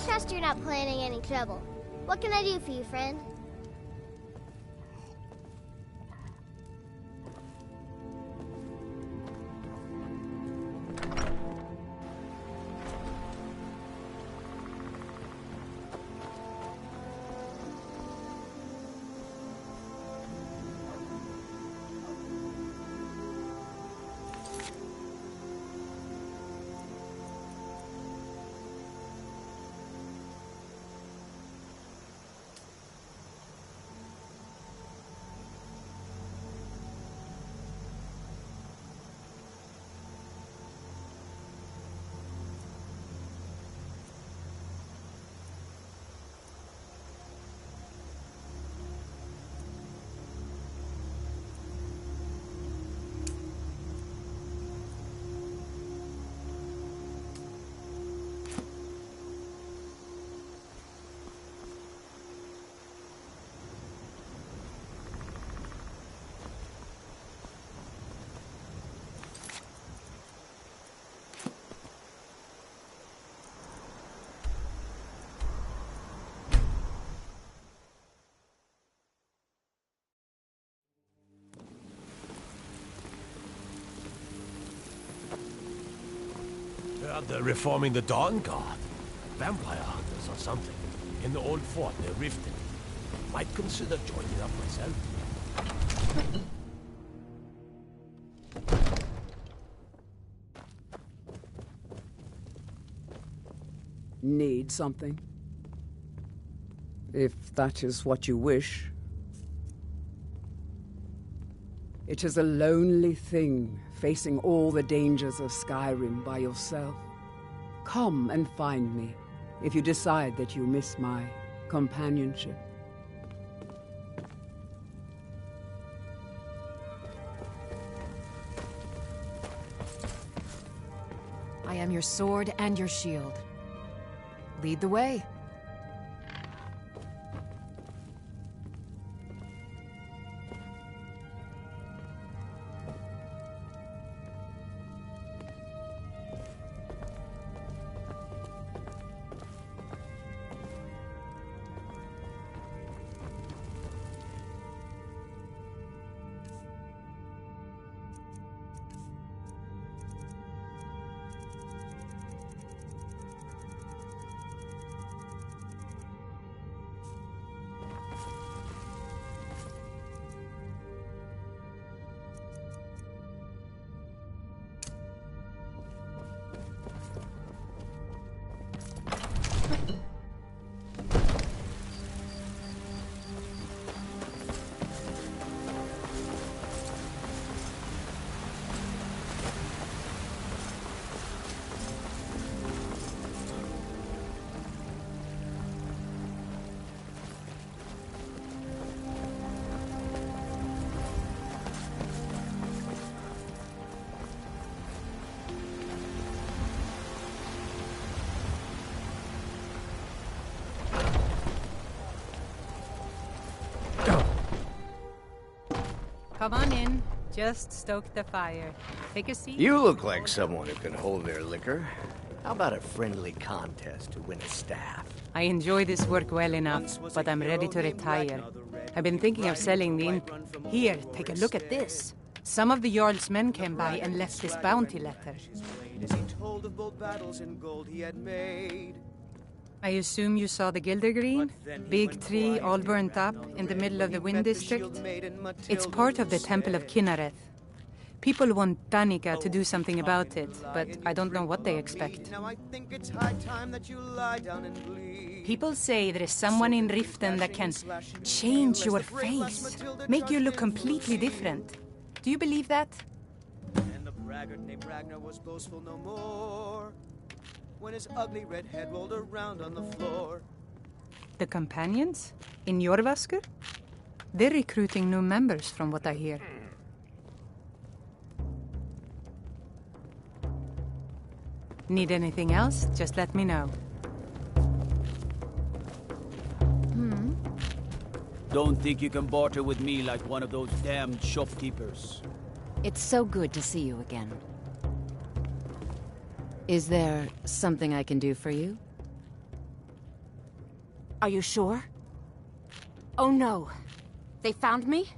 trust you're not planning any trouble. What can I do for you, friend? They're reforming the Dawn Guard. Vampire hunters or something. In the old fort near Riften. Might consider joining up myself. Need something? If that is what you wish. It is a lonely thing, facing all the dangers of Skyrim by yourself. Come and find me, if you decide that you miss my companionship. I am your sword and your shield. Lead the way. Come on in. Just stoke the fire. Take a seat. You look like someone who can hold their liquor. How about a friendly contest to win a staff? I enjoy this work well enough, but I'm ready to retire. I've been thinking of selling the inn. Here, take a look at this. Some of the Jarl's men came by and left this bounty letter. I assume you saw the Gildergreen? Big tree, all burnt up, in the middle of the Wind District? It's part of the Temple of Kinnareth. People want Danica to do something about it, but I don't know what they expect. People say there is someone in Riften that can change your face, make you look completely different. Do you believe that? And the braggart named Ragnar was boastful no more when his ugly red head rolled around on the floor. The companions? In Jorvaskr? They're recruiting new members from what I hear. Need anything else? Just let me know. Don't think you can barter with me like one of those damned shopkeepers. It's so good to see you again. Is there something I can do for you? Are you sure? Oh no. They found me?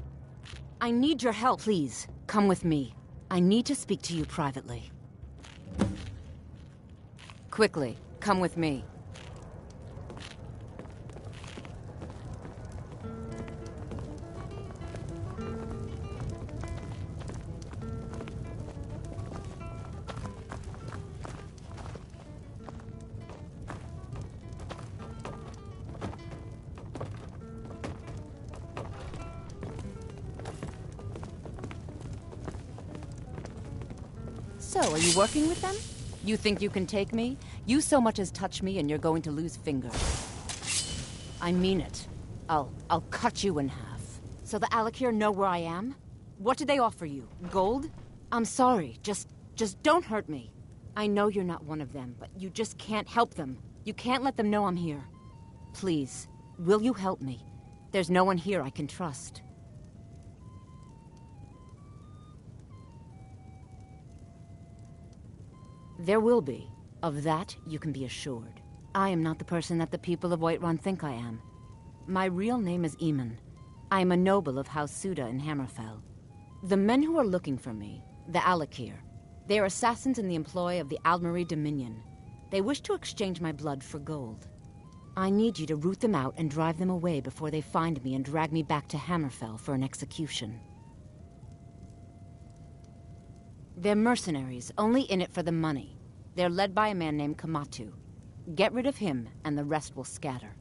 I need your help. Please, come with me. I need to speak to you privately. Quickly, come with me. So, are you working with them? You think you can take me? You so much as touch me and you're going to lose fingers. I mean it. I'll cut you in half. So the Alakir know where I am? What did they offer you? Gold? I'm sorry, just don't hurt me. I know you're not one of them, but you just can't help them. You can't let them know I'm here. Please, will you help me? There's no one here I can trust. There will be. Of that, you can be assured. I am not the person that the people of Whiterun think I am. My real name is Eamon. I am a noble of House Suda in Hammerfell. The men who are looking for me, the Alakir, they are assassins in the employ of the Aldmeri Dominion. They wish to exchange my blood for gold. I need you to root them out and drive them away before they find me and drag me back to Hammerfell for an execution. They're mercenaries, only in it for the money. They're led by a man named Kamatu. Get rid of him, and the rest will scatter.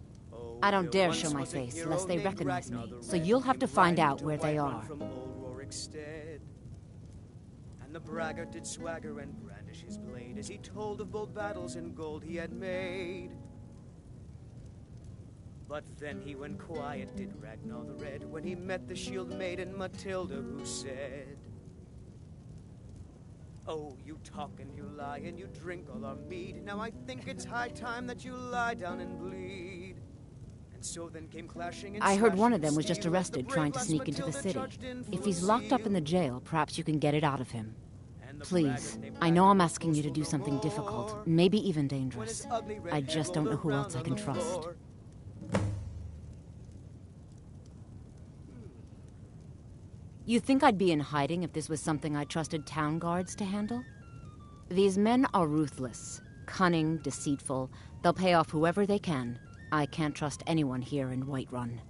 I don't dare show my face, lest they recognize me, so you'll have to find out where they are. And the braggart did swagger and brandish his blade as he told of bold battles and gold he had made. But then he went quiet, did Ragnar the Red, when he met the shield maiden Matilda, who said, "Oh, you talk and you lie and you drink all our mead. Now I think it's high time that you lie down and bleed." And so then came clashing and I heard one of slashing them was just steel as arrested the trying brave to sneak lass into the Matilda city. charged in If full he's locked up zeal. in the jail, perhaps you can get it out of him. And the Please, braggart named I know Ragnar I'm was asking you to do boastful no something more. difficult, maybe even When his dangerous. ugly red I head just don't know rolled who else I around can on the trust. floor. You think I'd be in hiding if this was something I trusted town guards to handle? These men are ruthless, cunning, deceitful. They'll pay off whoever they can. I can't trust anyone here in Whiterun.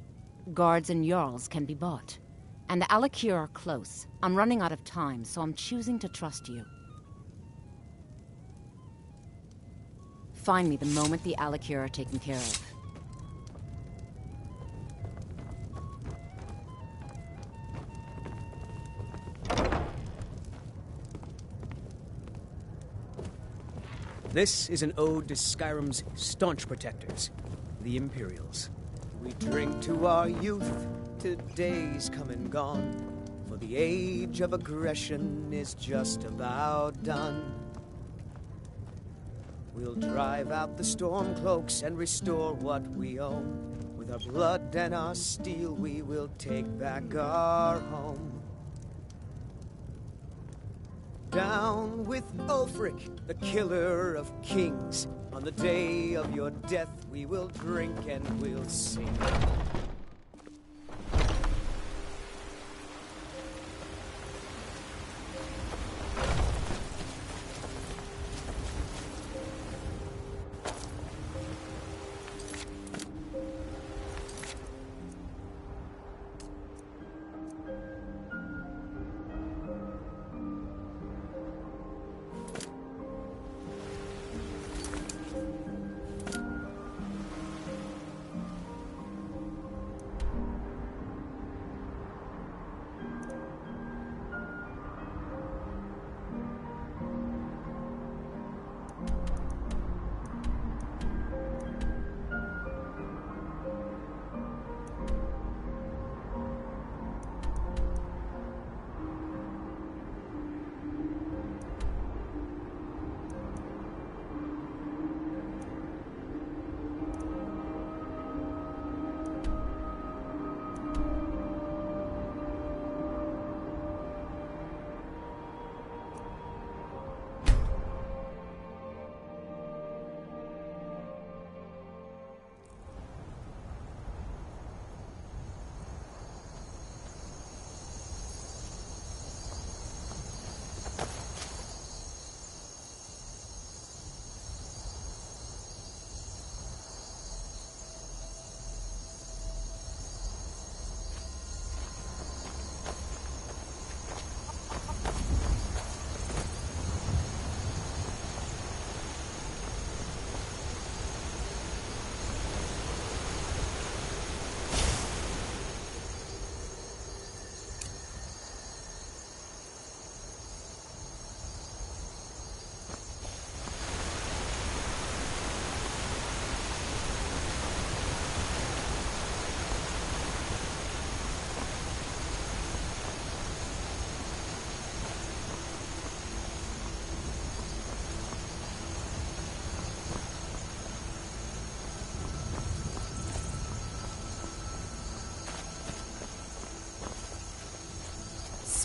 Guards and Jarls can be bought. And the Alakir are close. I'm running out of time, so I'm choosing to trust you. Find me the moment the Alakir are taken care of. This is an ode to Skyrim's staunch protectors, the Imperials. We drink to our youth, to days come and gone, for the age of aggression is just about done. We'll drive out the stormcloaks and restore what we own. With our blood and our steel, we will take back our home. Down with Ulfric, the killer of kings. On the day of your death, we will drink and we'll sing.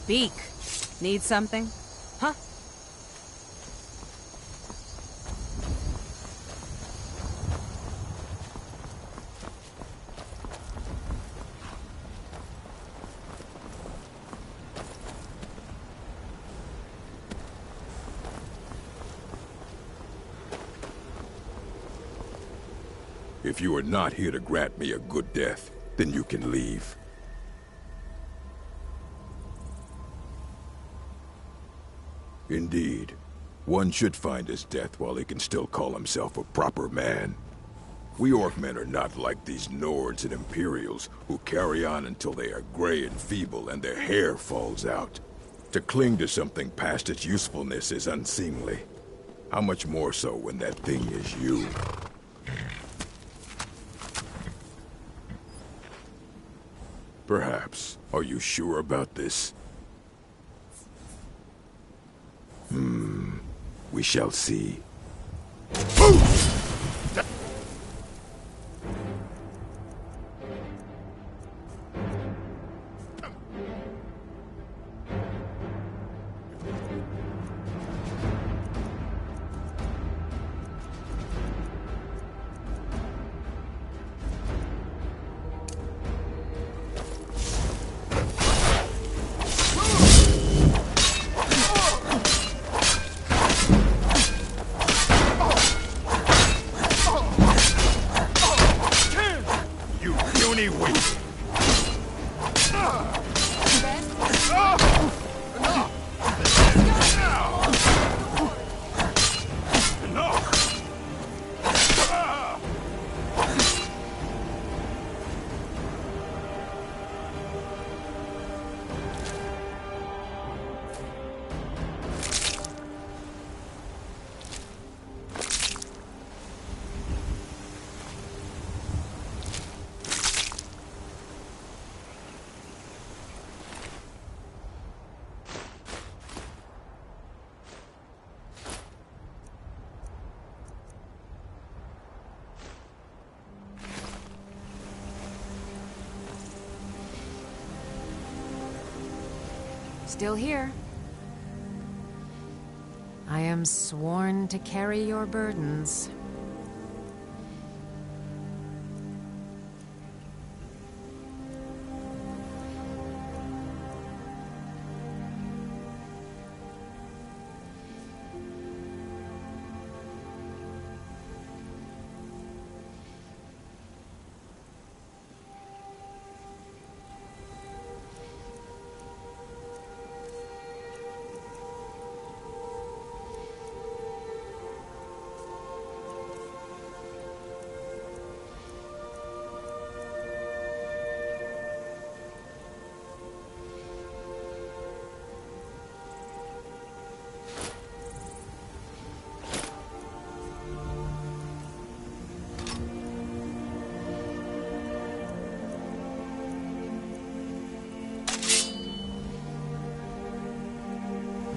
Speak. Need something? Huh? If you are not here to grant me a good death, then you can leave. Indeed, one should find his death while he can still call himself a proper man. We Orcmen are not like these Nords and Imperials who carry on until they are gray and feeble and their hair falls out. To cling to something past its usefulness is unseemly. How much more so when that thing is you? Perhaps. Are you sure about this? We shall see. Still here. I am sworn to carry your burdens.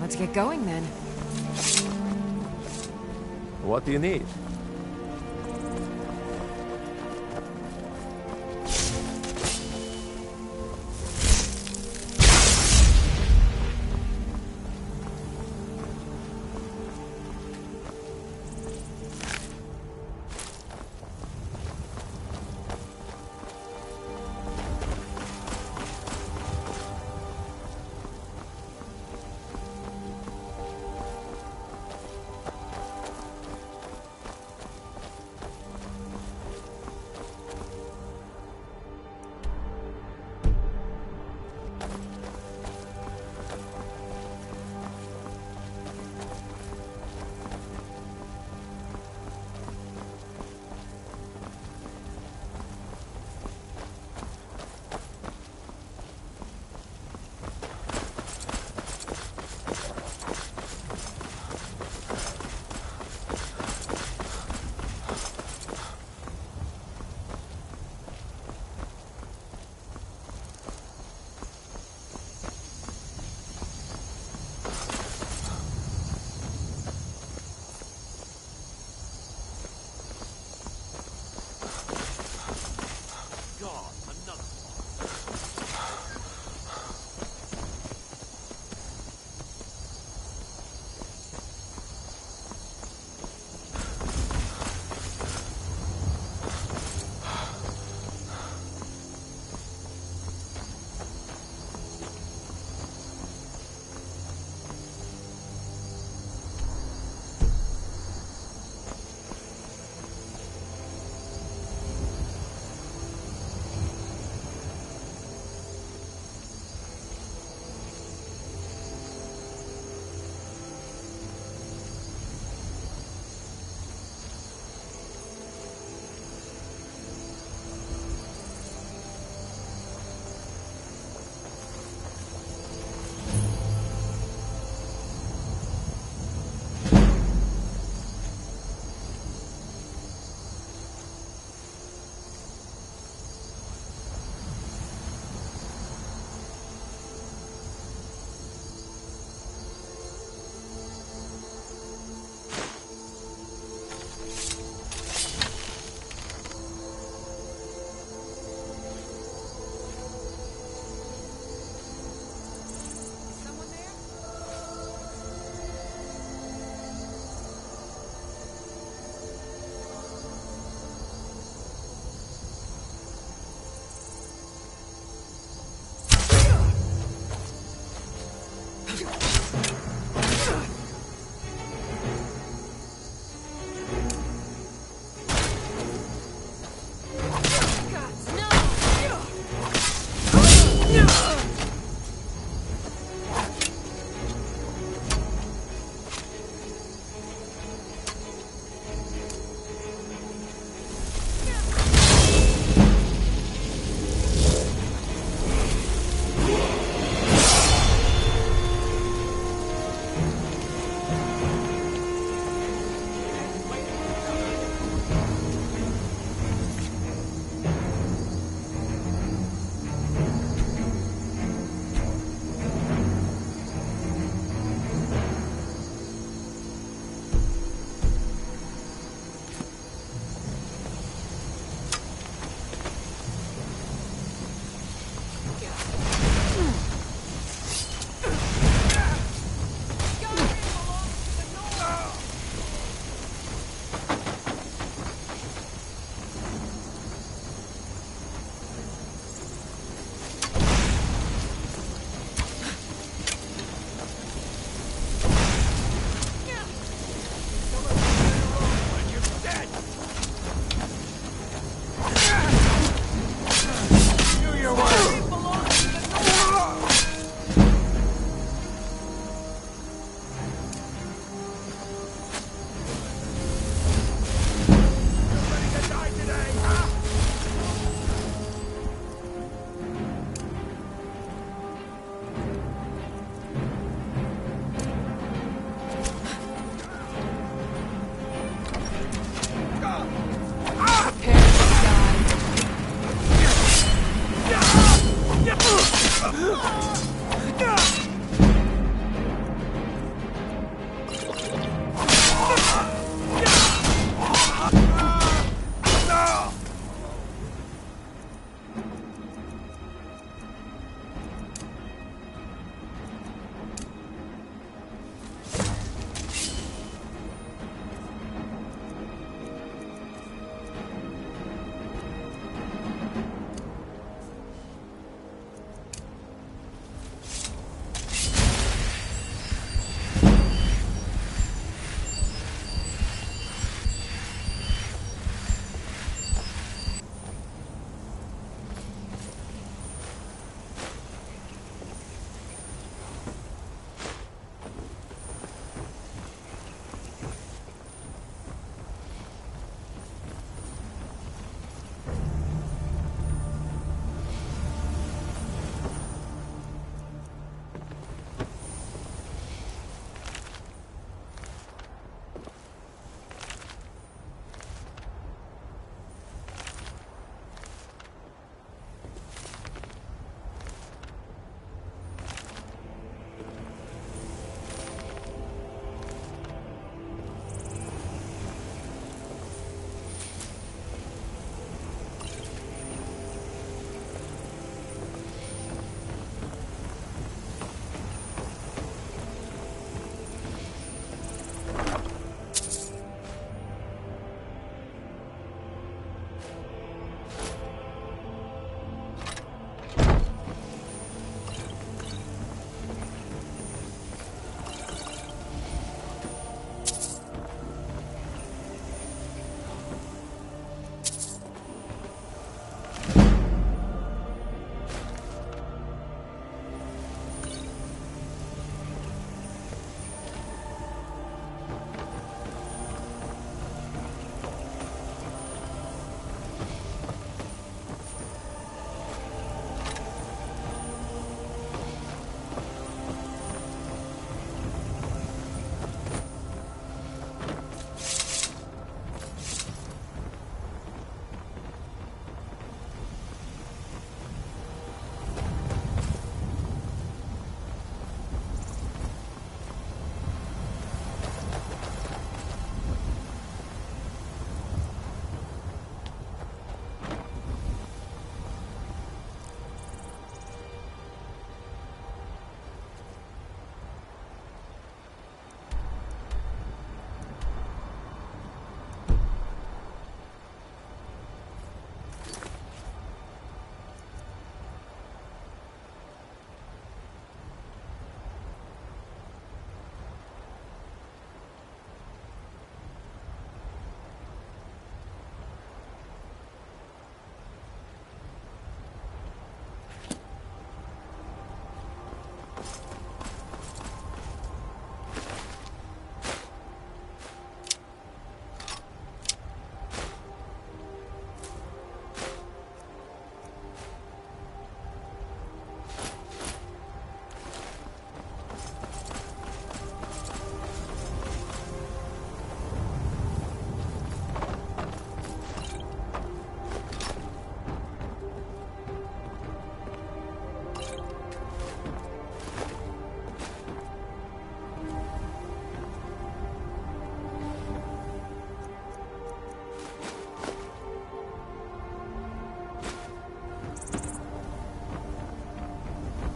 Let's get going then. What do you need?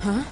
Huh?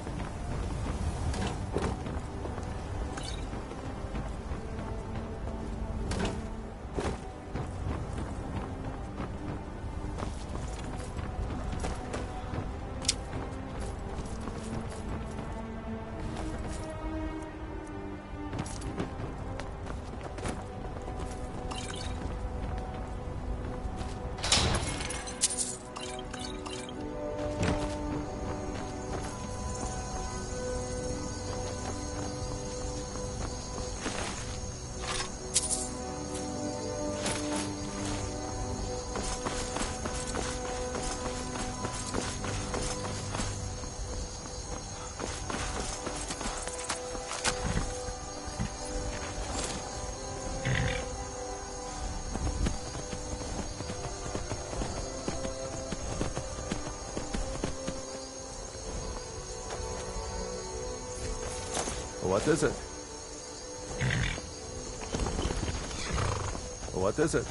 What is it? What is it?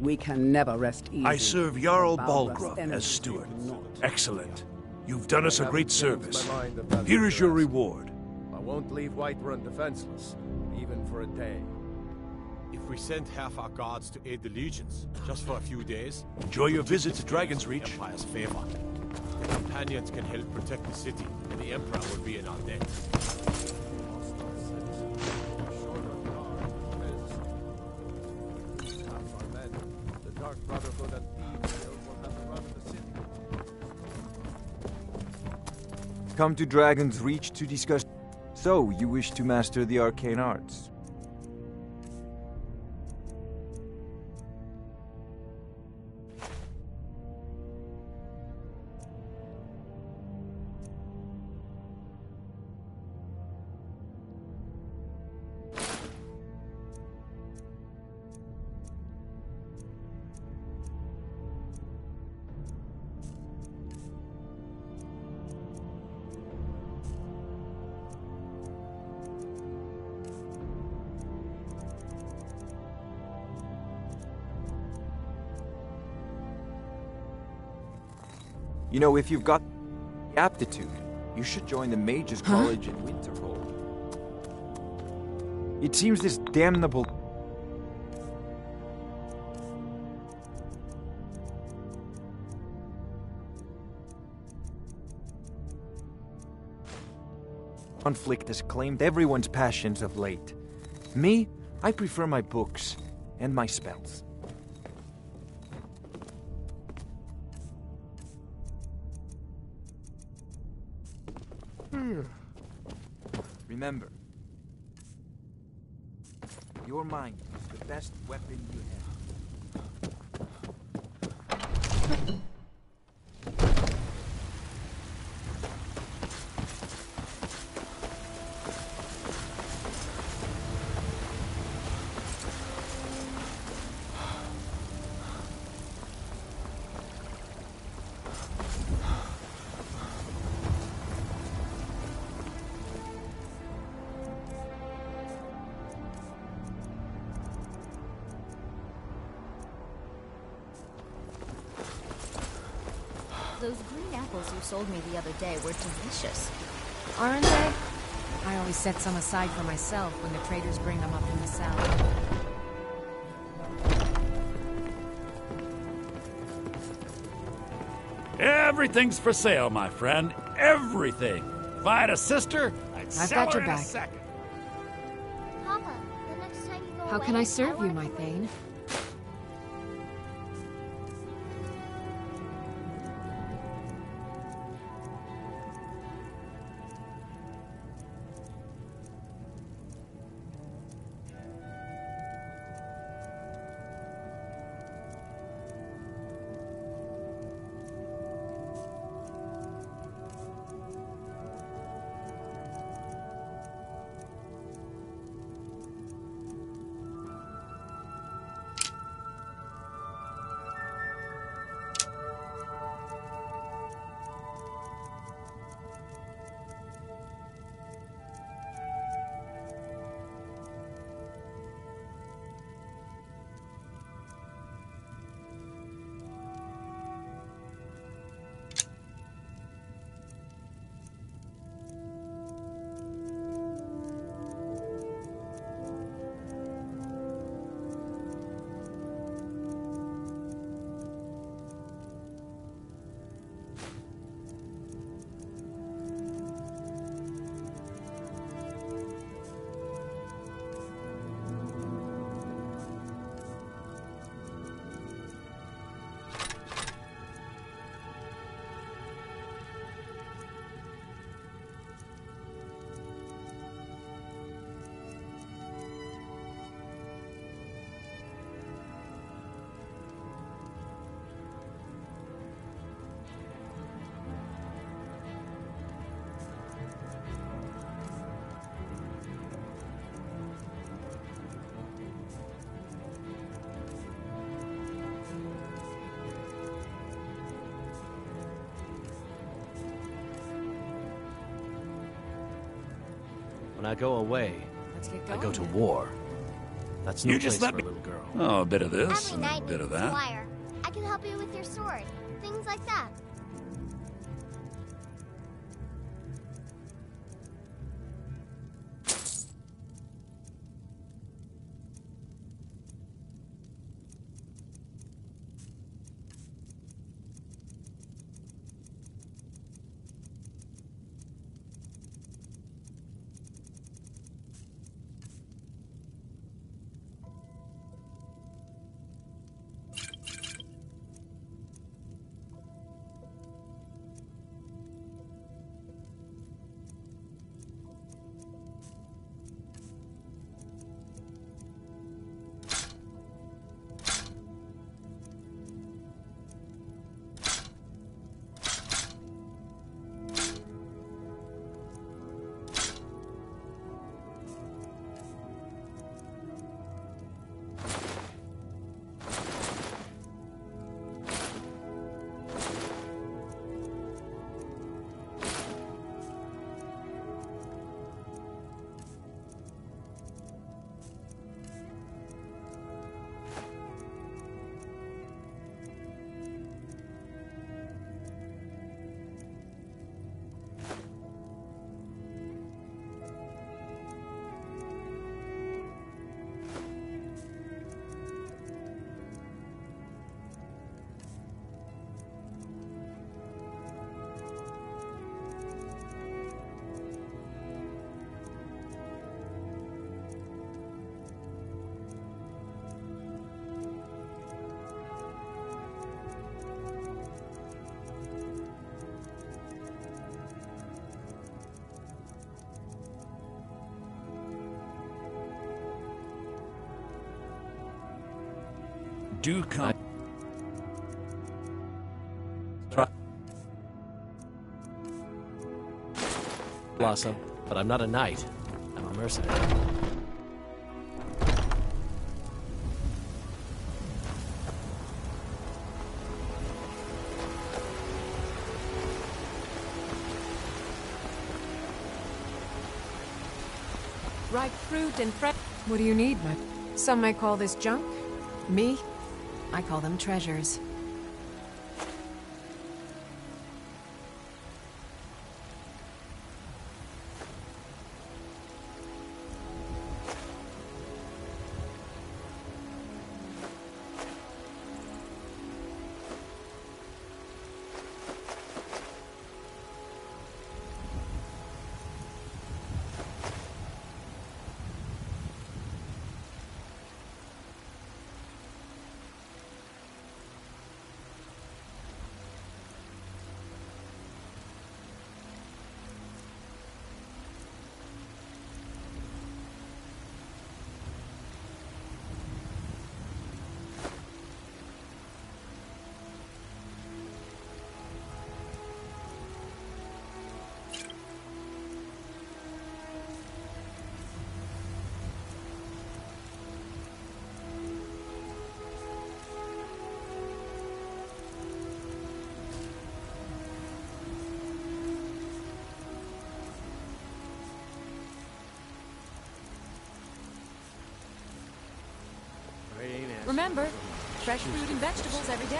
We can never rest easy. I serve Jarl Balrog's Balgruuf enemies as steward. will not. Excellent. You've done us a great service. My mind of that Here is your address. reward. I won't leave Whiterun defenseless, even for a day. If we send half our guards to aid the legions, just for a few days, enjoy your visit to Dragon's Reach. Empire's favor. The companions can help protect the city, and the Emperor will be in our debt. Come to Dragon's Reach to discuss... So, you wish to master the arcane arts? You know, if you've got the aptitude, you should join the Mages College in Winterhold. It seems this damnable... conflict has claimed everyone's passions of late. Me, I prefer my books and my spells. Remember, your mind is the best weapon you have. Those green apples you sold me the other day were delicious. Aren't they? I always set some aside for myself when the traders bring them up in the south. Everything's for sale, my friend. Everything. If I had a sister, I'd sell got her your in a back. second. Papa, the next time you go How away, can I serve you, want my to- Thane? When I go away, Let's get I going. go to then. war. That's no You place just let for me. a little girl. Oh, a bit of this Every and a night bit needs of a that. squire. I can help you with your sword. Things like that. Do come. Blossom, but I'm not a knight. I'm a mercenary. Ripe fruit and fresh. What do you need, my? Some might call this junk. Me? I call them treasures. Remember, fresh fruit and vegetables every day.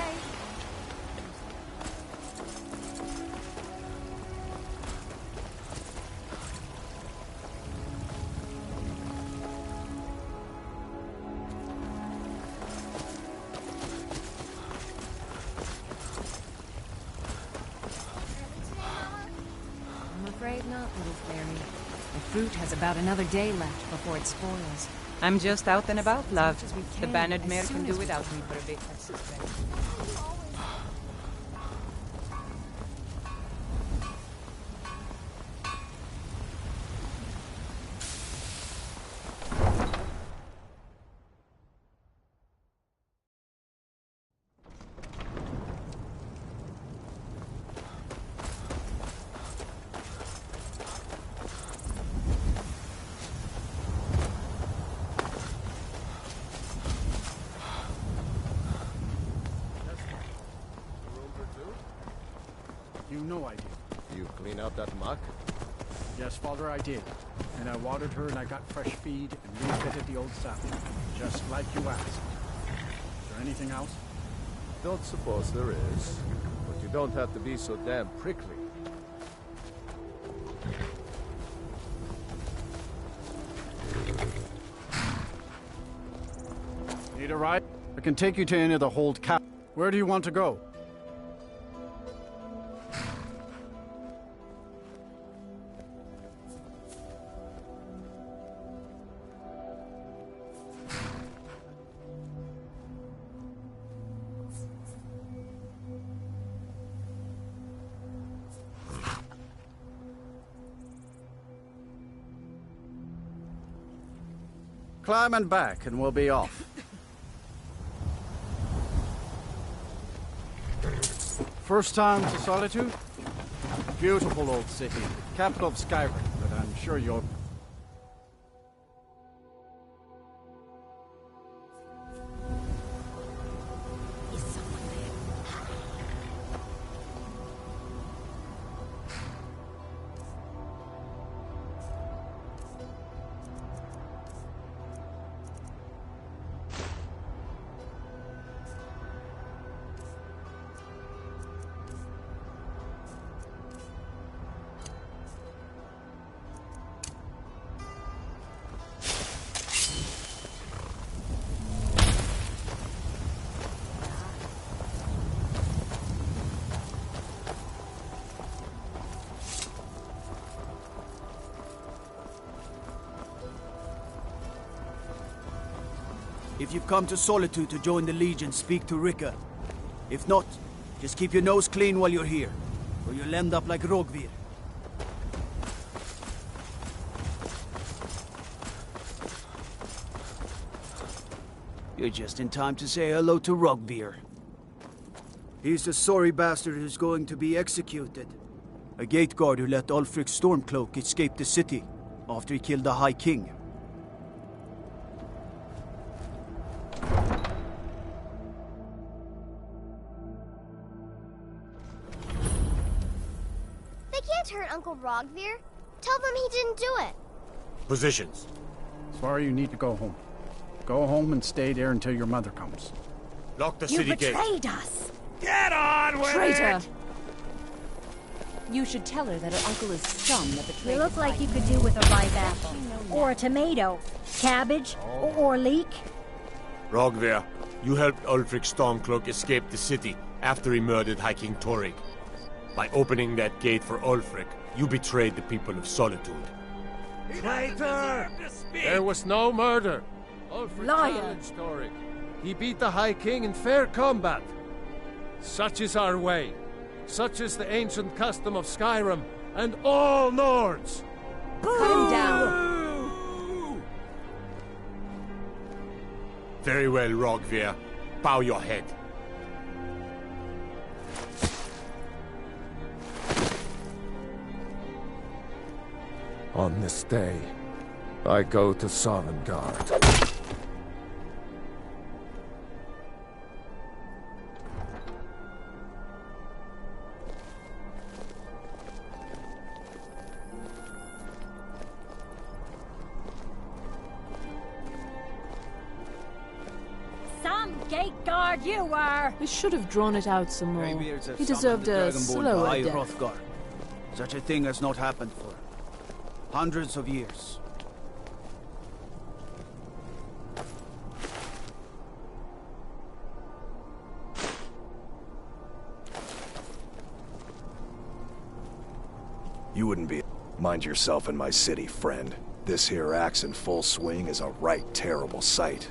I'm afraid not, little fairy. The fruit has about another day left before it spoils. I'm just out and about, love. as we The can, Bannered as Mare soon can as do we without me for a bit, I suspect. You know I do. You clean out that muck? Yes, Father, I did. And I watered her and I got fresh feed and refitted the old sapling. Just like you asked. Is there anything else? Don't suppose there is. But you don't have to be so damn prickly. Need a ride? I can take you to any of the hold cap. Where do you want to go? Climb and back, and we'll be off. First time to Solitude? Beautiful old city, capital of Skyrim, but I'm sure you'll... If you've come to Solitude to join the Legion, speak to Rika. If not, just keep your nose clean while you're here, or you'll end up like Rogvir. You're just in time to say hello to Rogvir. He's the sorry bastard who's going to be executed. A gate guard who let Ulfric Stormcloak escape the city after he killed the High King. Hurt Uncle Rogvir? Tell them he didn't do it. Positions. Sorry, you need to go home. Go home and stay there until your mother comes. Lock the city gate. You betrayed us! Get on with Traitor! it! You should tell her that her uncle is scum that betrayed You look his like life. you could do with a ripe apple. Or a tomato. Cabbage. Or leek. Rogvir, you helped Ulfric Stormcloak escape the city after he murdered High King Torrig. By opening that gate for Ulfric, you betrayed the people of Solitude. Traitor! There was no murder. Ulfric Liar! challenged Torrig. He beat the High King in fair combat. Such is our way. Such is the ancient custom of Skyrim and all Nords. Cut him down. Very well, Rogvir. Bow your head. On this day, I go to Sovngarde. Some gate guard you were! I should have drawn it out some more. He deserved a slower death. Hrothgar. Such a thing has not happened for hundreds of years. You wouldn't be... Mind yourself in my city, friend. This here axe in full swing is a right terrible sight.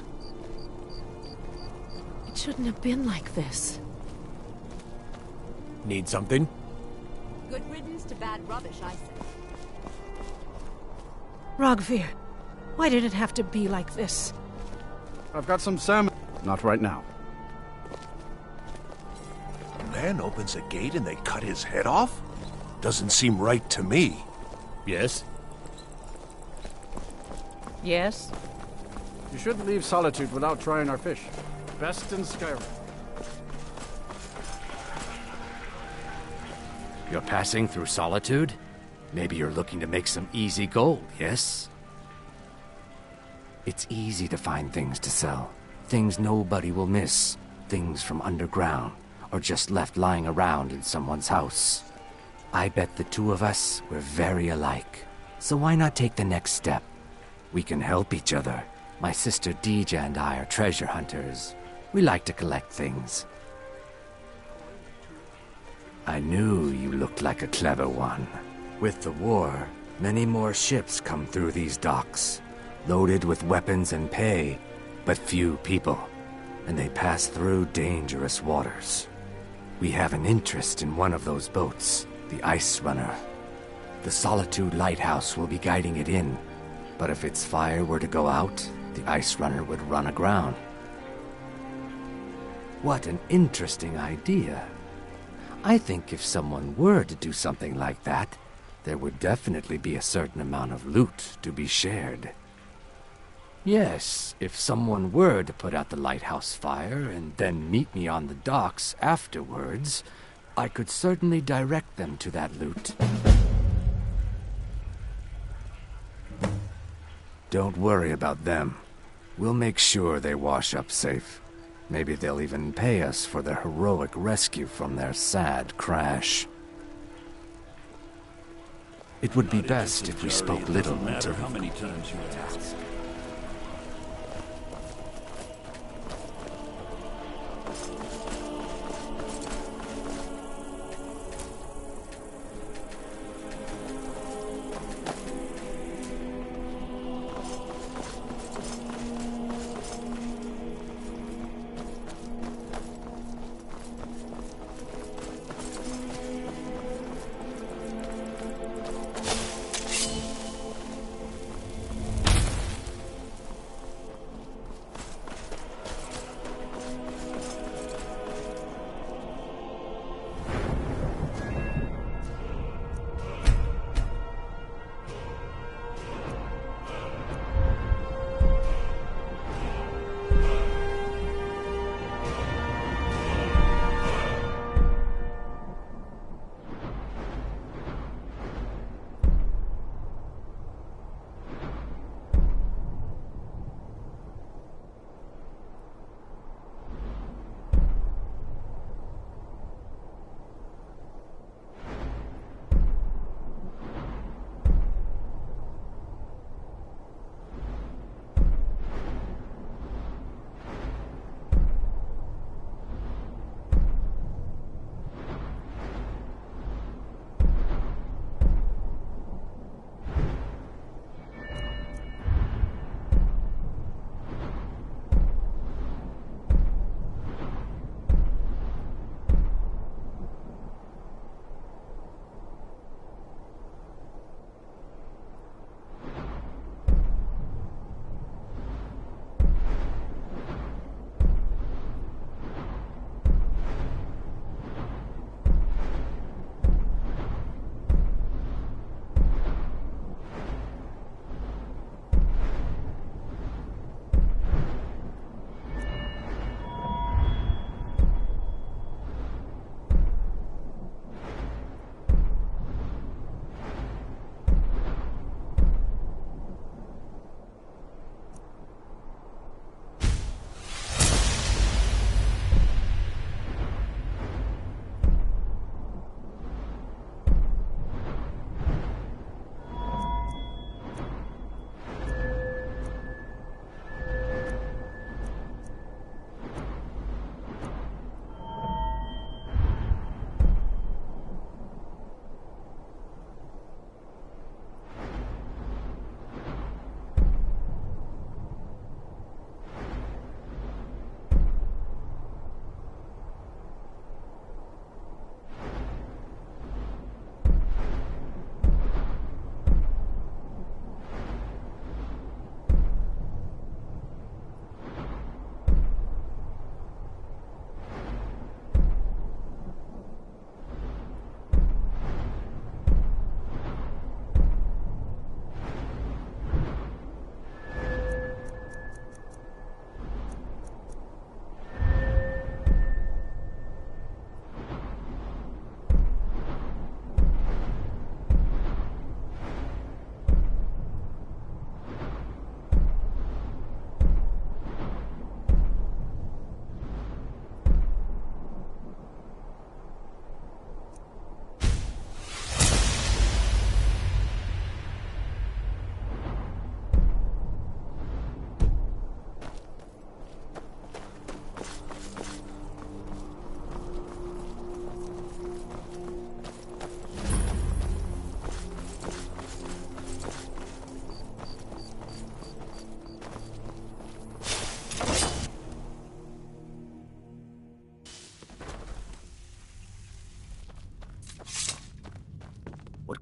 It shouldn't have been like this. Need something? Good riddance to bad rubbish, I say. Rogvir, why did it have to be like this? I've got some salmon. Not right now. A man opens a gate and they cut his head off? Doesn't seem right to me. Yes? Yes? You shouldn't leave Solitude without trying our fish. Best in Skyrim. You're passing through Solitude? Maybe you're looking to make some easy gold, yes? It's easy to find things to sell. Things nobody will miss. Things from underground, or just left lying around in someone's house. I bet the two of us were very alike. So why not take the next step? We can help each other. My sister Deja and I are treasure hunters. We like to collect things. I knew you looked like a clever one. With the war, many more ships come through these docks, loaded with weapons and pay, but few people, and they pass through dangerous waters. We have an interest in one of those boats, the Ice Runner. The Solitude Lighthouse will be guiding it in, but if its fire were to go out, the Ice Runner would run aground. What an interesting idea. I think if someone were to do something like that, there would definitely be a certain amount of loot to be shared. Yes, if someone were to put out the lighthouse fire and then meet me on the docks afterwards, I could certainly direct them to that loot. Don't worry about them. We'll make sure they wash up safe. Maybe they'll even pay us for their heroic rescue from their sad crash. It would be best if we spoke little until how many times you ask.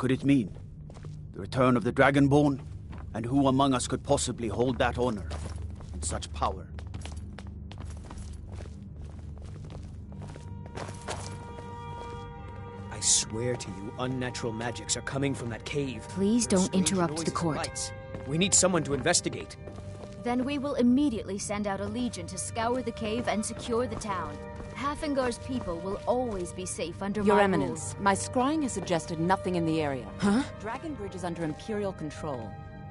could it mean? The return of the Dragonborn? And who among us could possibly hold that honor and such power? I swear to you, unnatural magics are coming from that cave. Please There are don't strange interrupt noises the and court. lights. We need someone to investigate. Then we will immediately send out a legion to scour the cave and secure the town. Halfingar's people will always be safe under Your my Eminence, my scrying has suggested nothing in the area. Huh? Dragonbridge is under Imperial control.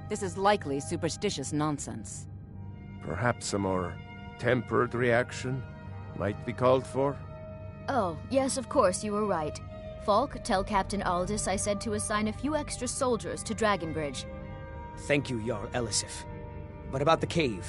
This is likely superstitious nonsense. Perhaps a more tempered reaction might be called for? Oh, yes, of course, you were right. Falk, tell Captain Aldous I said to assign a few extra soldiers to Dragonbridge. Thank you, Jarl Elisif. But about the cave.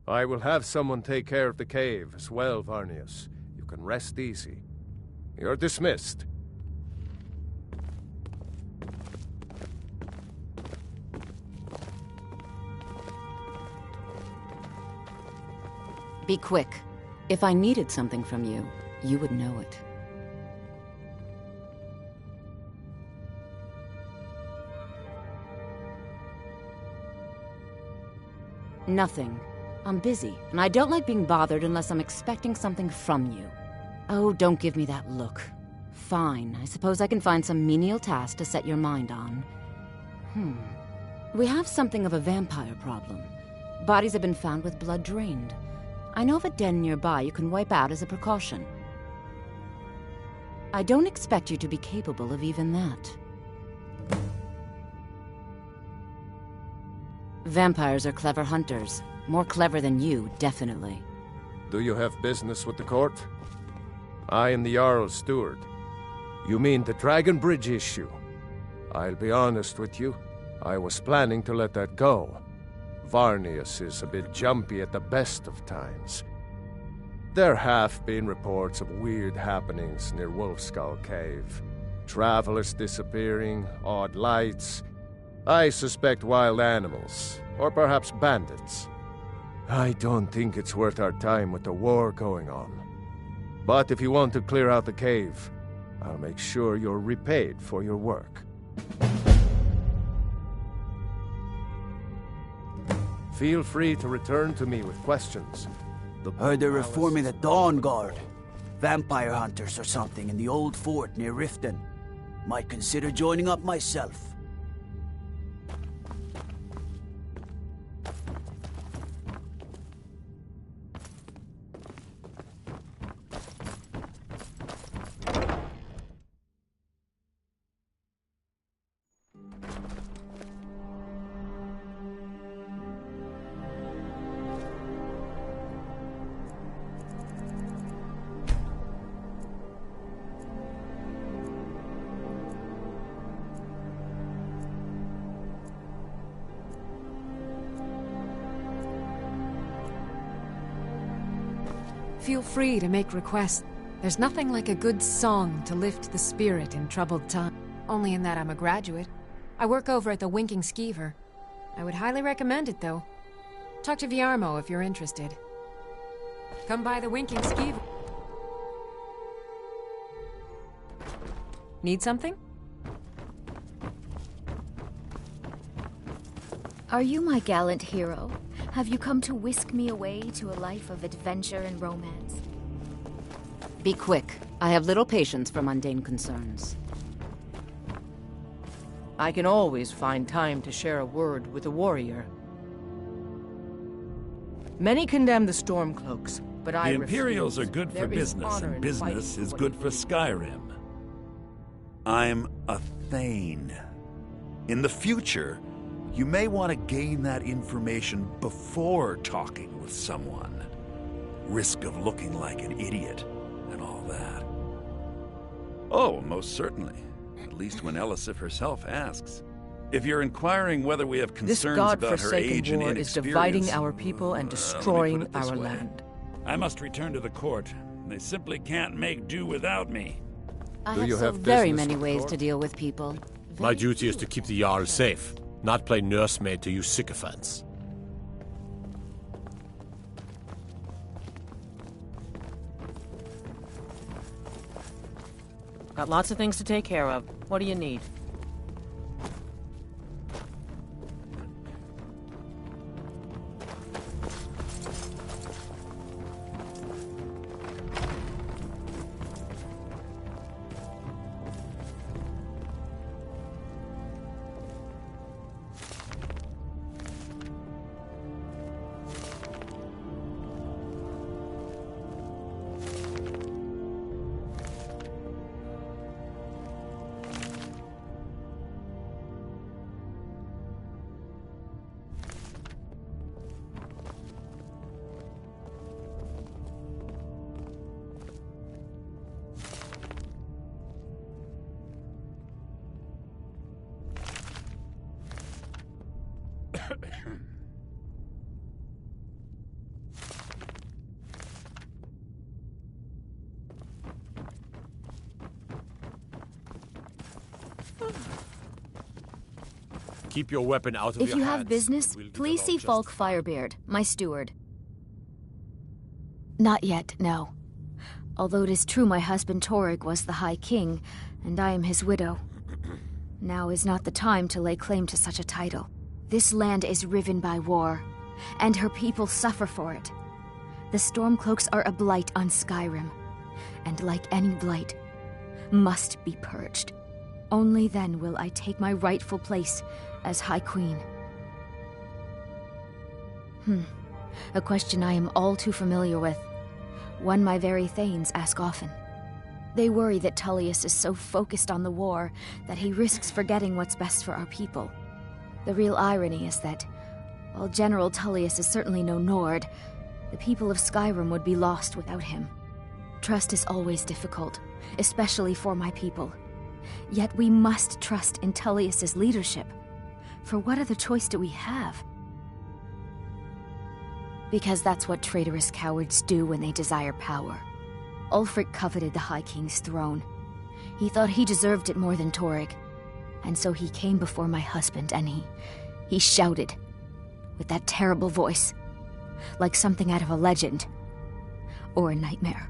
I will have someone take care of the cave as well, Varnius. You can rest easy. You're dismissed. Be quick. If I needed something from you, you would know it. Nothing. I'm busy, and I don't like being bothered unless I'm expecting something from you. Oh, don't give me that look. Fine, I suppose I can find some menial task to set your mind on. We have something of a vampire problem. Bodies have been found with blood drained. I know of a den nearby you can wipe out as a precaution. I don't expect you to be capable of even that. Vampires are clever hunters. More clever than you, definitely. Do you have business with the court? I am the Jarl's steward. You mean the Dragon Bridge issue? I'll be honest with you. I was planning to let that go. Varnius is a bit jumpy at the best of times. There have been reports of weird happenings near Wolfskull Cave. Travelers disappearing, odd lights. I suspect wild animals, or perhaps bandits. I don't think it's worth our time with the war going on. But if you want to clear out the cave, I'll make sure you're repaid for your work. Feel free to return to me with questions. Heard they're reforming the Dawn Guard. Vampire hunters or something in the old fort near Riften. Might consider joining up myself. Feel free to make requests. There's nothing like a good song to lift the spirit in troubled times. Only in that I'm a graduate. I work over at the Winking Skeever. I would highly recommend it, though. Talk to Viarmo if you're interested. Come by the Winking Skeever. Need something? Are you my gallant hero? Have you come to whisk me away to a life of adventure and romance? Be quick. I have little patience for mundane concerns. I can always find time to share a word with a warrior. Many condemn the Stormcloaks, but I refuse. The Imperials are good for There is business, honor and in business fighting is for good what for is Skyrim. I'm a Thane. In the future, you may want to gain that information before talking with someone. Risk of looking like an idiot and all that. Oh, most certainly. At least when Elisif herself asks. If you're inquiring whether we have This concerns about her godforsaken age and war is inexperience, dividing our people and let me destroying put it this our way. land. I must return to the court. They simply can't make do without me. I Do have you so have very business many with the ways court? to deal with people. My duty is to keep the Jarl safe, not play nursemaid to you sycophants. Got lots of things to take care of. What do you need? Keep your weapon out of your If you hands. have business, We'll give please it all see just Falk Firebeard, my steward. Not yet, no. Although it is true my husband Torrig was the High King, and I am his widow. Now is not the time to lay claim to such a title. This land is riven by war, and her people suffer for it. The Stormcloaks are a blight on Skyrim, and like any blight, must be purged. Only then will I take my rightful place as High Queen. A question I am all too familiar with. One my very Thanes ask often. They worry that Tullius is so focused on the war that he risks forgetting what's best for our people. The real irony is that, while General Tullius is certainly no Nord, the people of Skyrim would be lost without him. Trust is always difficult, especially for my people. Yet we must trust in Tullius's leadership. For what other choice do we have? Because that's what traitorous cowards do when they desire power. Ulfric coveted the High King's throne. He thought he deserved it more than Torrig. And so he came before my husband and he shouted, with that terrible voice, like something out of a legend, or a nightmare.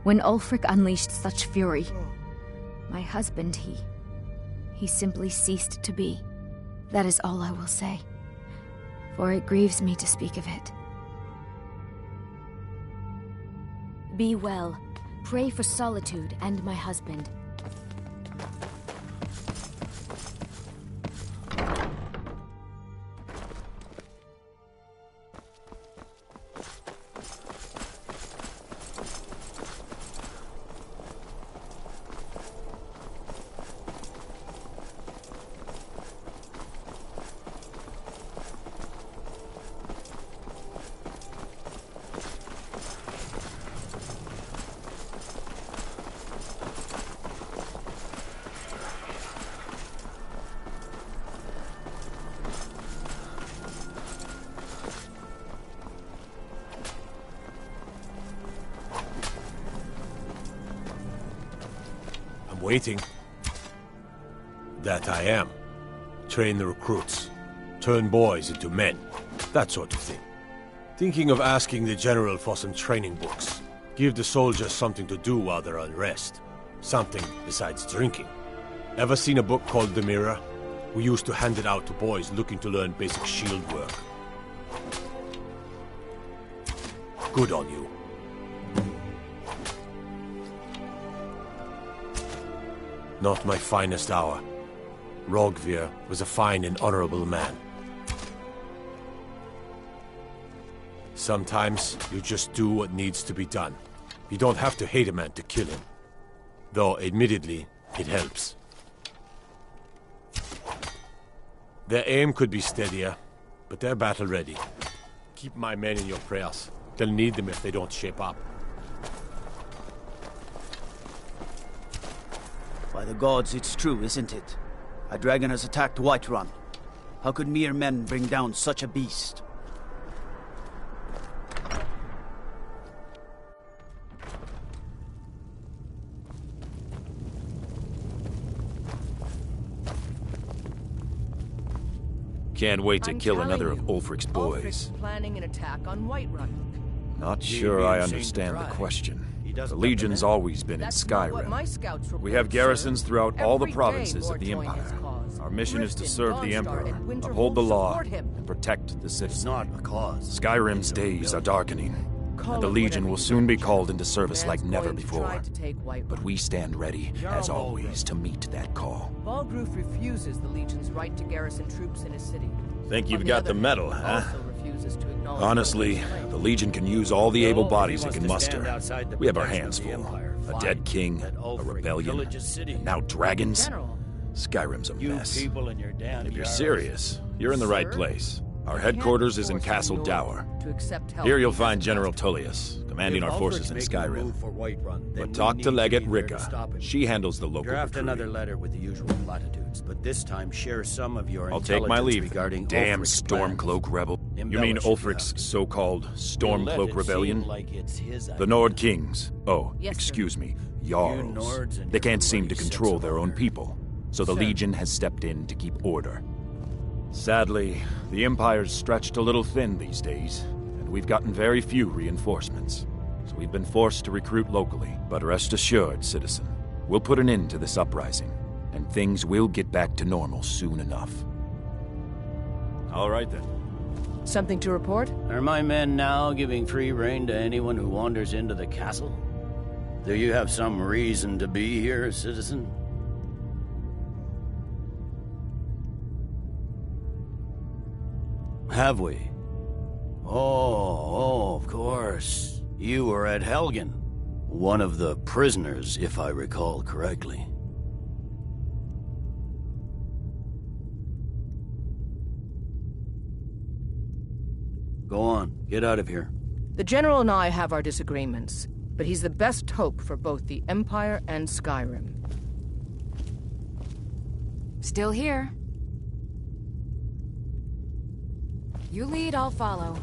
When Ulfric unleashed such fury, my husband, he simply ceased to be. That is all I will say, for it grieves me to speak of it. Be well. Pray for Solitude and my husband. Waiting. That I am. Train the recruits. Turn boys into men. That sort of thing. Thinking of asking the general for some training books. Give the soldiers something to do while they're on rest. Something besides drinking. Ever seen a book called The Mirror? We used to hand it out to boys looking to learn basic shield work. Good on you. Not my finest hour. Rogvir was a fine and honorable man. Sometimes you just do what needs to be done. You don't have to hate a man to kill him. Though, admittedly, it helps. Their aim could be steadier, but they're battle-ready. Keep my men in your prayers. They'll need them if they don't shape up. By the gods, it's true, isn't it? A dragon has attacked Whiterun. How could mere men bring down such a beast? Can't wait to I'm kill telling another you, of Ulfric's boys. Ulfric's planning an attack on Whiterun. Not sure I understand the question. The Legion's always been in That's not what Skyrim. my scouts report, We have garrisons sir. throughout all the Every day provinces more of the join his Empire. cause. Our mission is to Riften, serve the Dawnstar, Emperor, and Winterhold uphold the law, support him. and protect the citizens. It's not a cause. Skyrim's days are darkening, and the Legion will soon be called into service like never before. But we stand ready, as always, to meet that call. Balgruf refuses the Legion's right to garrison troops in his city. Think you've On got other the medal, hand, huh? also refuses to acknowledge Honestly, the Legion can use all the able bodies it can muster. We have our hands full. A dead king, a rebellion, and now dragons. Skyrim's a mess. If you're serious, you're in the right place. Our headquarters is in Castle Dower. Here you'll find General Tullius, commanding our forces in Skyrim. But talk to Legate Rika. She handles the local Draft recruiting. another letter with the usual platitudes, but this time share some of your I'll take my intelligence leave. regarding Damn Ulfric's plans. Stormcloak rebel. You mean Embellish Ulfric's so-called Let Stormcloak it rebellion? seem like it's his The idea. Nord Kings. Oh, Yes, sir. excuse me. You Jarls. Nords and They your can't seem to bloody sense control of their own honor. people, so the Sir. Legion has stepped in to keep order. Sadly, the Empire's stretched a little thin these days, and we've gotten very few reinforcements. So we've been forced to recruit locally. But rest assured, citizen, we'll put an end to this uprising, and things will get back to normal soon enough. All right then. Something to report? Are my men now giving free rein to anyone who wanders into the castle? Do you have some reason to be here, citizen? Have we? Oh, of course. You were at Helgen. One of the prisoners, if I recall correctly. Go on, get out of here. The General and I have our disagreements, but he's the best hope for both the Empire and Skyrim. Still here. You lead, I'll follow.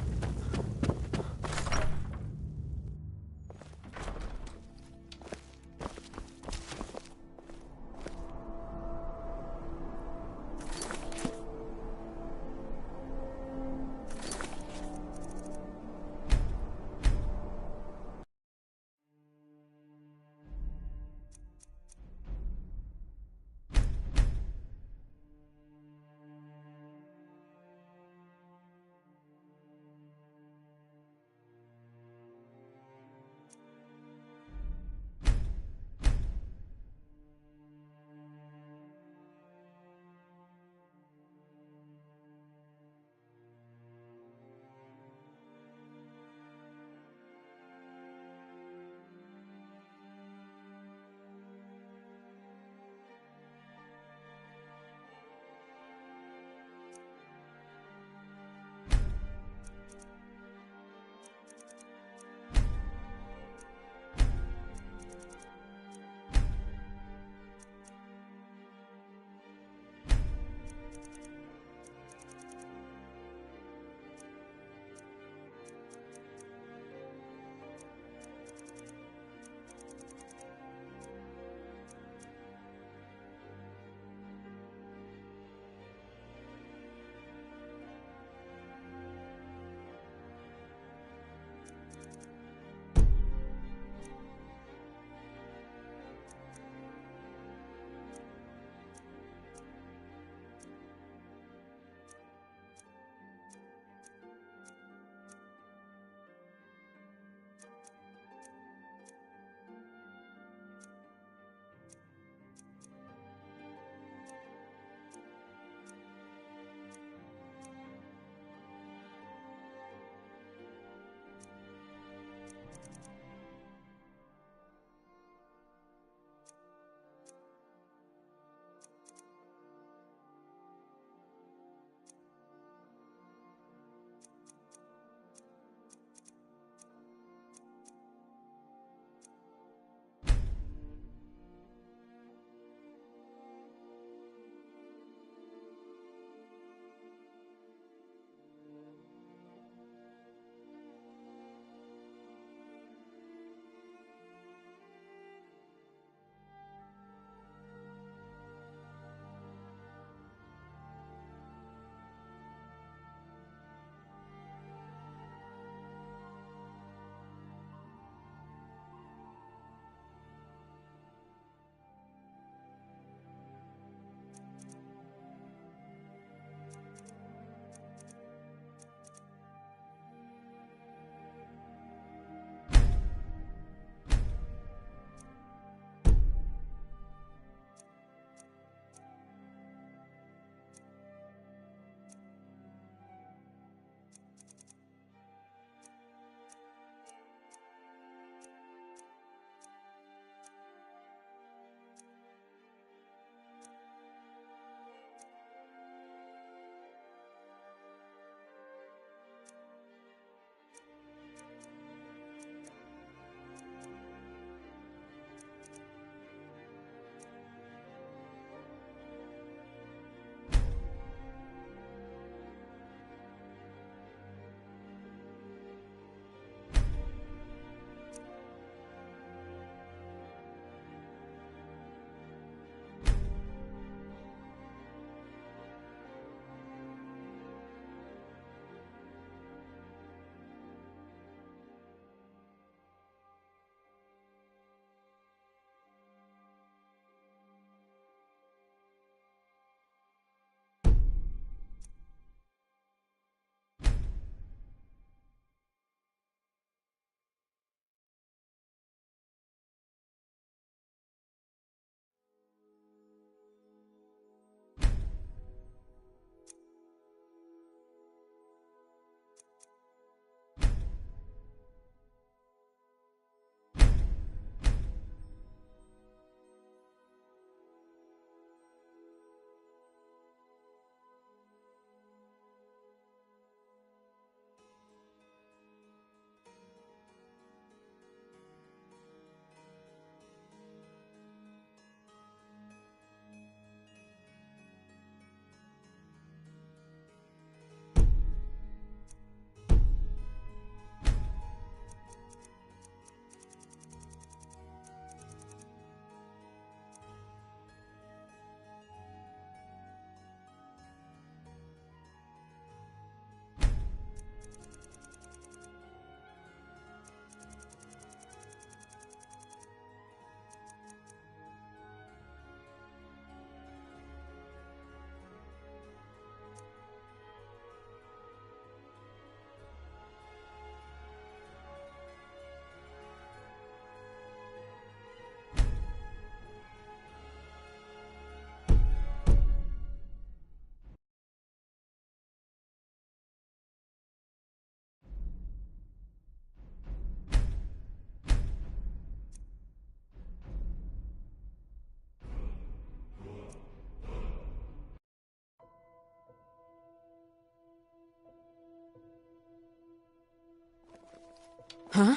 Huh?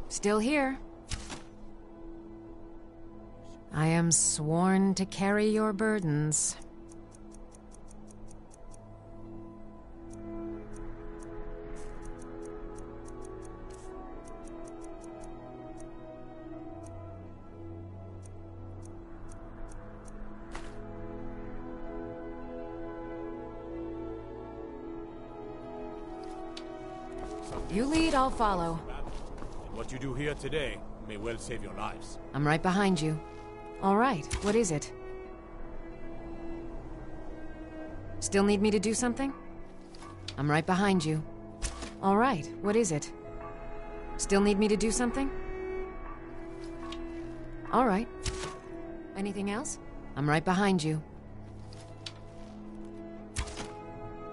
Still here. I am sworn to carry your burdens. You lead, I'll follow. And what you do here today may well save your lives. I'm right behind you. All right, what is it? Still need me to do something? I'm right behind you. All right, what is it? Still need me to do something? All right. Anything else? I'm right behind you.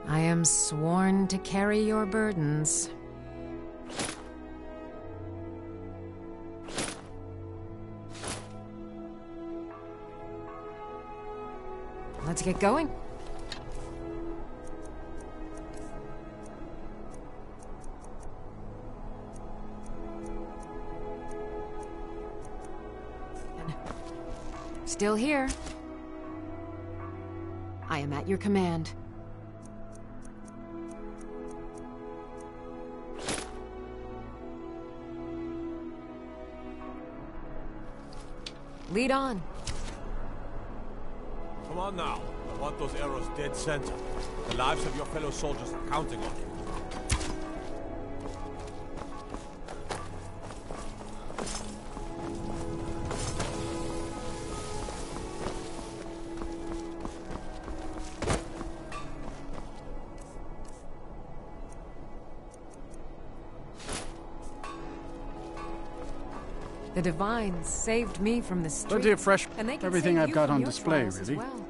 I am sworn to carry your burdens. Let's get going. Still here. I am at your command. Lead on. Come on now. I want those arrows dead center. The lives of your fellow soldiers are counting on it. The Divines saved me from the street. Plenty of fresh. And they can Everything save I've you got from on your display, trials as really. well.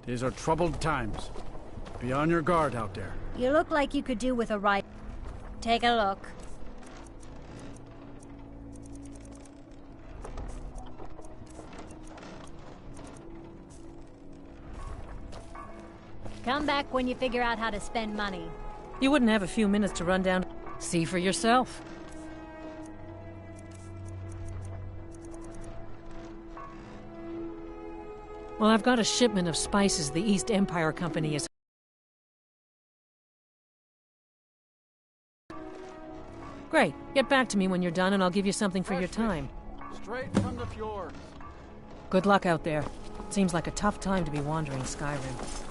These are troubled times. Be on your guard out there. You look like you could do with a ride. Take a look. Come back when you figure out how to spend money. You wouldn't have a few minutes to run down. See for yourself. Well, I've got a shipment of spices the East Empire Company is... Great. Get back to me when you're done and I'll give you something for your time. Straight from the fjords. Good luck out there. Seems like a tough time to be wandering Skyrim.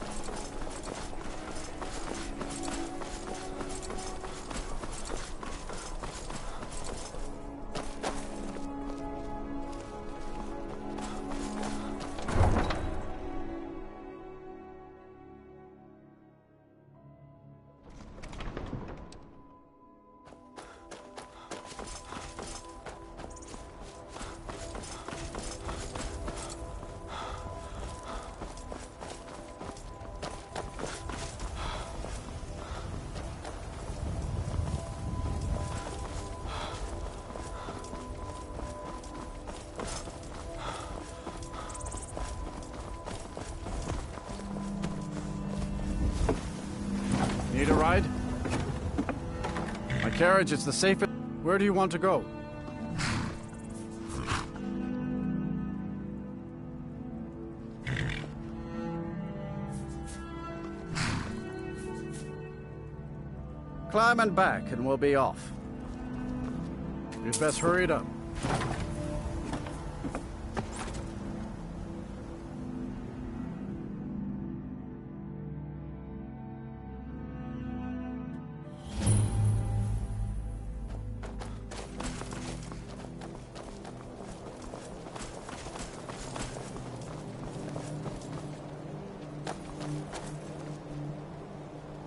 Need a ride? My carriage is the safest. Where do you want to go? Climb and back, and we'll be off. You'd best hurry it up.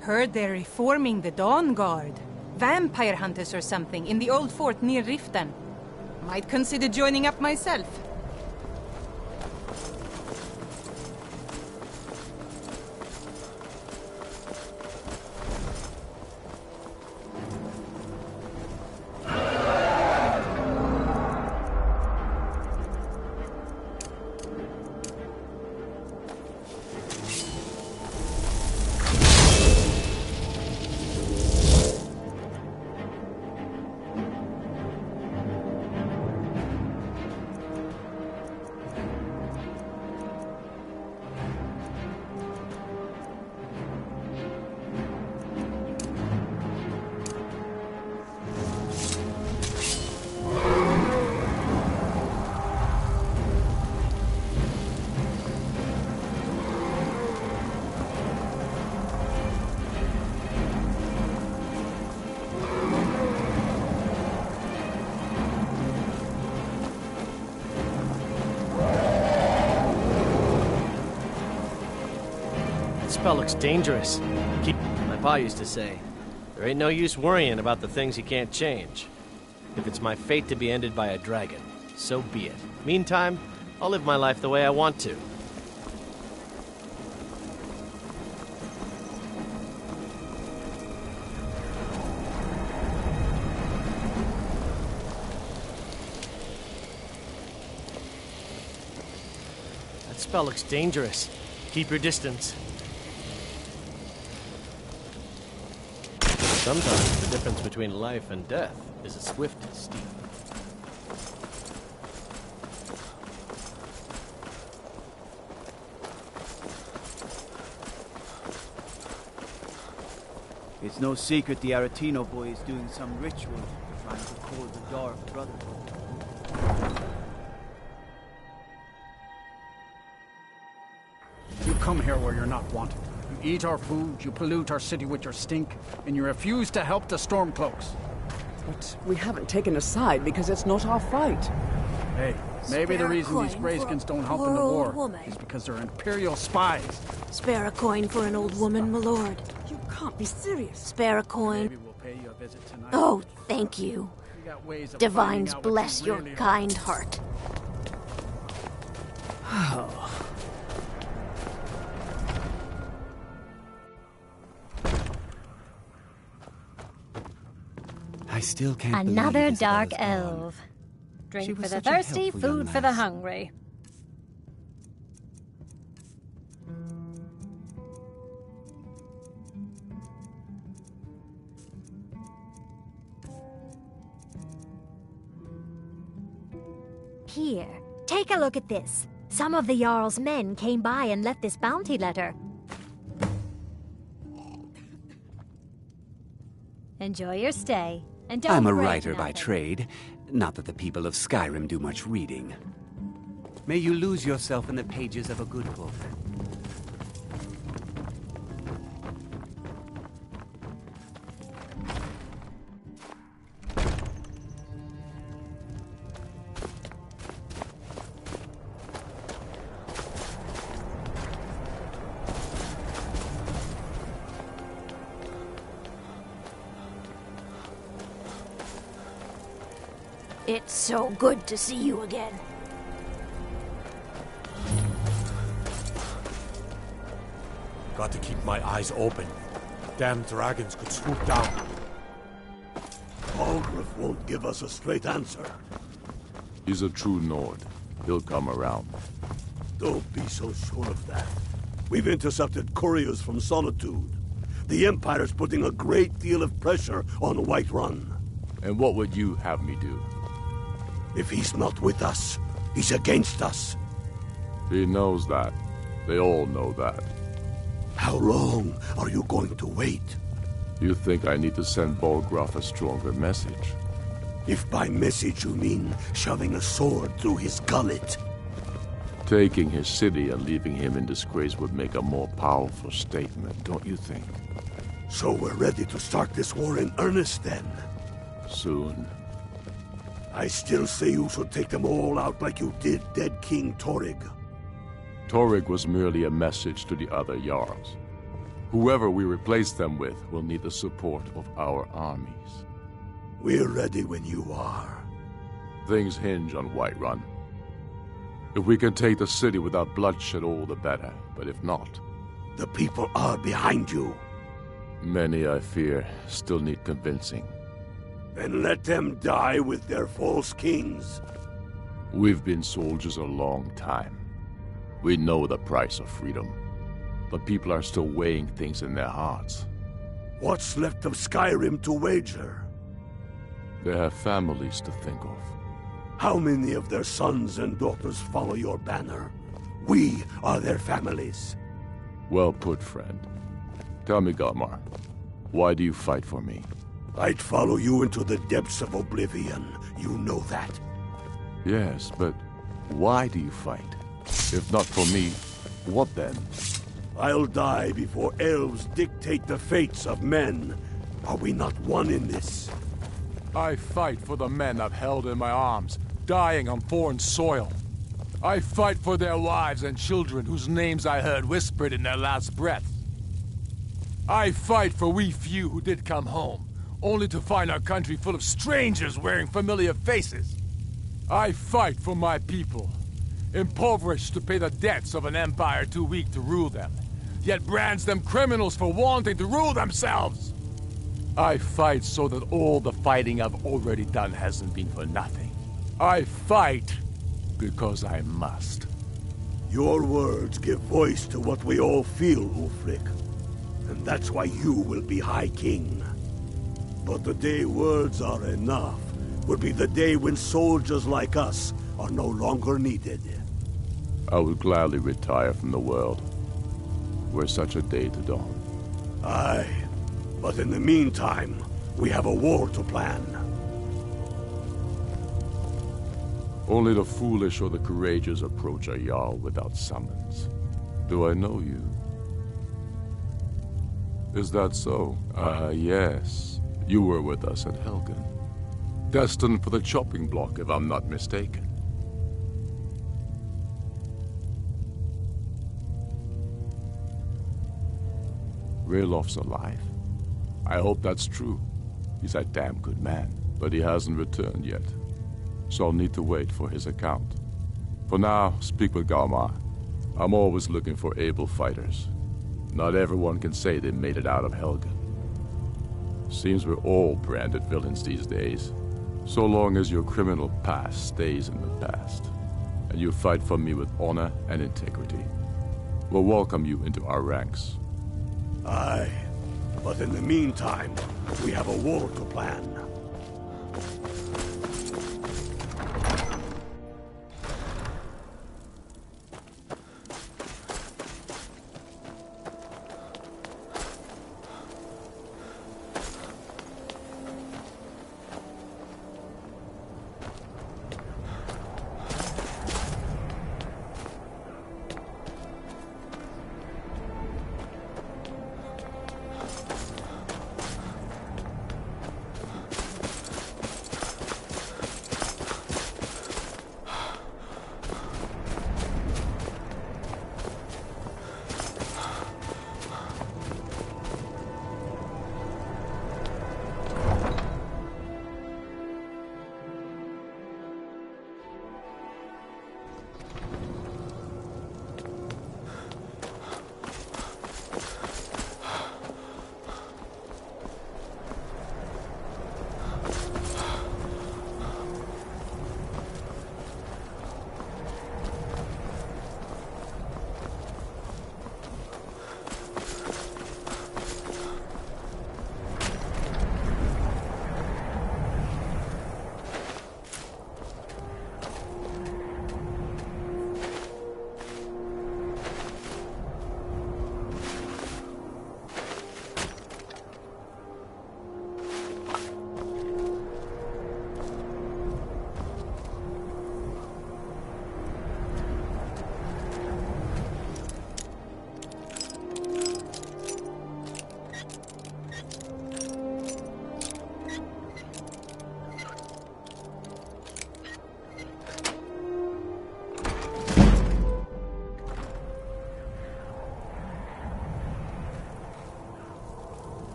Heard they're reforming the Dawn Guard. Vampire hunters or something in the old fort near Riften. Might consider joining up myself. spell looks dangerous. My pa used to say, there ain't no use worrying about the things you can't change. If it's my fate to be ended by a dragon, so be it. Meantime, I'll live my life the way I want to. That spell looks dangerous. Keep your distance. Sometimes the difference between life and death is a swift steep. It's no secret the Aretino boy is doing some ritual trying to call the Dark Brotherhood. You come here where you're not wanted. You eat our food, you pollute our city with your stink, and you refuse to help the Stormcloaks. But we haven't taken a side because it's not our fight. Hey, maybe the reason these Greyskins don't help in the war is because they're Imperial spies. Spare a coin for an old woman, my lord. You can't be serious. Spare a coin. Maybe we'll pay you a visit tonight. Oh, thank you. We got ways of Divines finding out what bless you your really kind heart. I still can't Another believe dark Isabella's gone. elf. She Drink was for the such a thirsty, helpful young food for the lass. hungry. Here, take a look at this. Some of the Jarl's men came by and left this bounty letter. Enjoy your stay, and don't I'm a break writer by nothing. trade. Not that the people of Skyrim do much reading. May you lose yourself in the pages of a good book. It's so good to see you again. Got to keep my eyes open. Damn dragons could swoop down. Algrif won't give us a straight answer. He's a true Nord. He'll come around. Don't be so sure of that. We've intercepted couriers from Solitude. The Empire's putting a great deal of pressure on Whiterun. And what would you have me do? If he's not with us, he's against us. He knows that. They all know that. How long are you going to wait? You think I need to send Bolgraf a stronger message? If by message you mean shoving a sword through his gullet. Taking his city and leaving him in disgrace would make a more powerful statement, don't you think? So we're ready to start this war in earnest then? Soon. I still say you should take them all out like you did dead King Torrig. Torrig was merely a message to the other Jarls. Whoever we replace them with will need the support of our armies. We're ready when you are. Things hinge on Whiterun. If we can take the city without bloodshed, all the better. But if not... The people are behind you. Many, I fear, still need convincing. Then let them die with their false kings. We've been soldiers a long time. We know the price of freedom. But people are still weighing things in their hearts. What's left of Skyrim to wager? They have families to think of. How many of their sons and daughters follow your banner? We are their families. Well put, friend. Tell me, Galmar, why do you fight for me? I'd follow you into the depths of oblivion. You know that. Yes, but why do you fight? If not for me, what then? I'll die before elves dictate the fates of men. Are we not one in this? I fight for the men I've held in my arms, dying on foreign soil. I fight for their wives and children whose names I heard whispered in their last breath. I fight for we few who did come home, only to find our country full of strangers wearing familiar faces. I fight for my people, impoverished to pay the debts of an empire too weak to rule them, yet brands them criminals for wanting to rule themselves. I fight so that all the fighting I've already done hasn't been for nothing. I fight because I must. Your words give voice to what we all feel, Ulfric. And that's why you will be High King. But the day words are enough will be the day when soldiers like us are no longer needed. I would gladly retire from the world, were such a day to dawn. Aye, but in the meantime, we have a war to plan. Only the foolish or the courageous approach a Jarl without summons. Do I know you? Is that so? Ah, yes. You were with us at Helgen. Destined for the chopping block, if I'm not mistaken. Railof's alive? I hope that's true. He's a damn good man, but he hasn't returned yet. So I'll need to wait for his account. For now, speak with Galmar. I'm always looking for able fighters. Not everyone can say they made it out of Helgen. Seems we're all branded villains these days. So long as your criminal past stays in the past, and you fight for me with honor and integrity, we'll welcome you into our ranks. Aye, but in the meantime, we have a war to plan.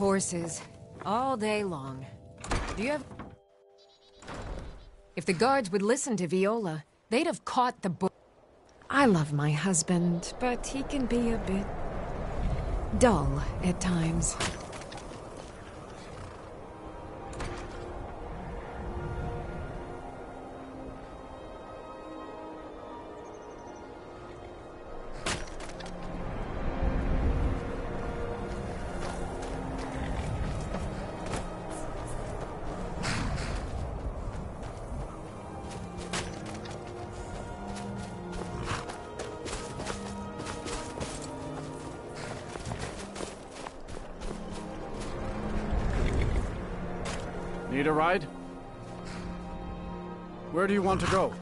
Horses. All day long. Do you have... If the guards would listen to Viola, they'd have caught the bull. I love my husband, but he can be a bit... dull at times. Need a ride? Where do you want to go?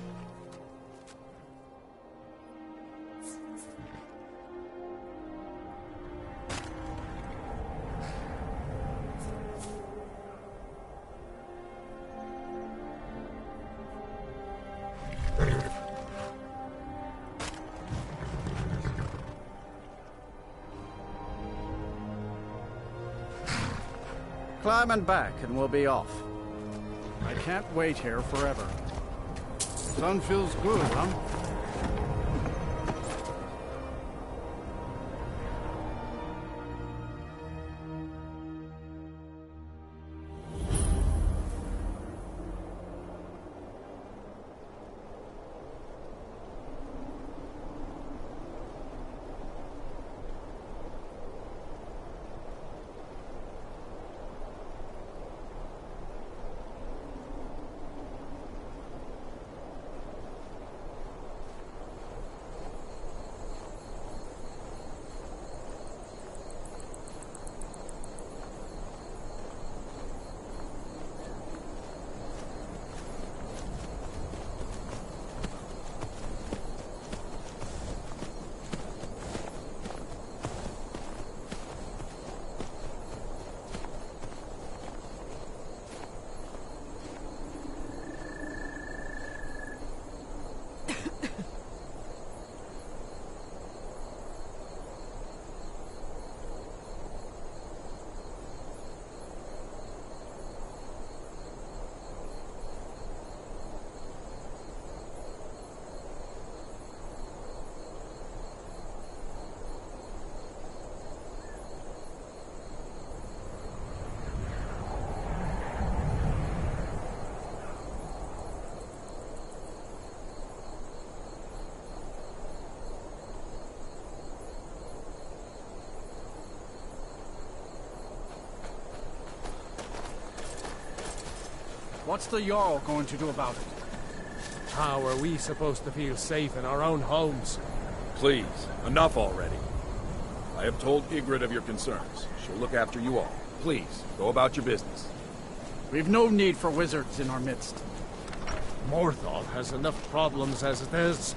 Climb and back, and we'll be off. I can't wait here forever. Sun feels good, huh? What's the Jarl going to do about it? How are we supposed to feel safe in our own homes? Please, enough already. I have told Ygritte of your concerns. She'll look after you all. Please, go about your business. We've no need for wizards in our midst. Morthal has enough problems as it is.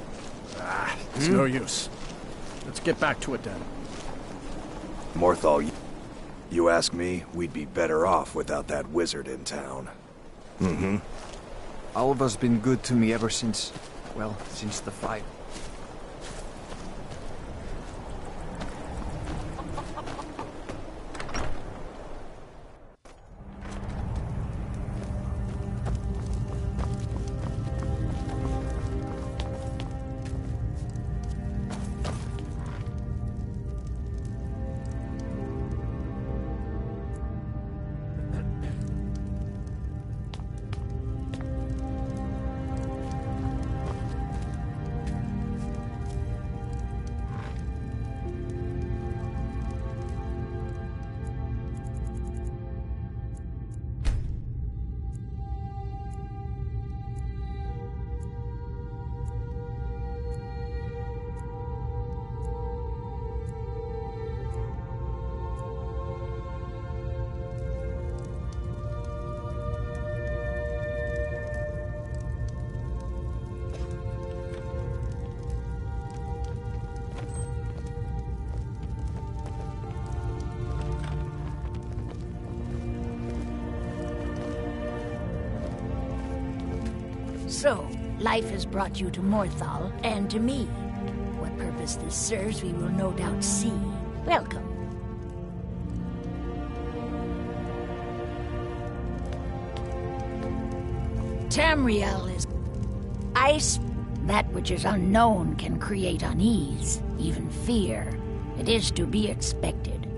It's no use. Let's get back to it then. Morthal, you ask me, we'd be better off without that wizard in town. Mm-hmm. Alva's been good to me ever since, well, since the fight. So, life has brought you to Morthal, and to me. What purpose this serves, we will no doubt see. Welcome. Tamriel is ice. That which is unknown can create unease, even fear. It is to be expected.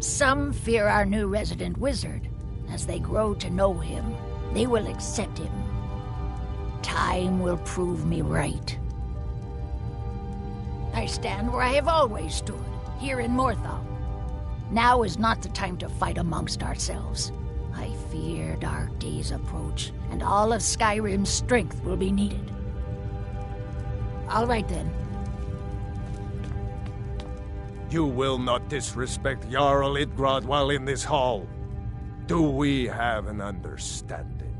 Some fear our new resident wizard. As they grow to know him, they will accept him. Time will prove me right. I stand where I have always stood, here in Morthal. Now is not the time to fight amongst ourselves. I fear dark days approach, and all of Skyrim's strength will be needed. All right then. You will not disrespect Jarl Idgrad while in this hall. Do we have an understanding?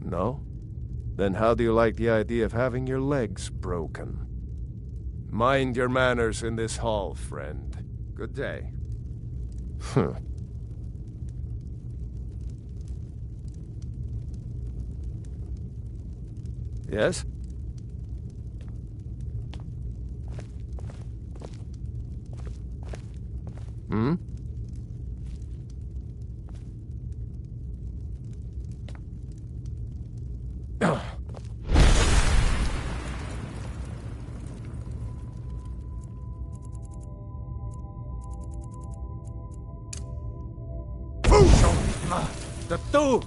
No? Then how do you like the idea of having your legs broken? Mind your manners in this hall, friend. Good day. Yes? Hmm? The two!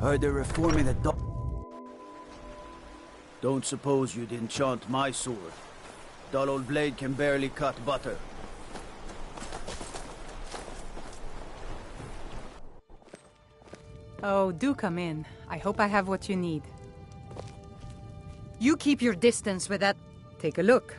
Heard they're reforming the Don't suppose you'd enchant my sword. Dull old blade can barely cut butter. Oh, do come in. I hope I have what you need. You keep your distance with that. Take a look.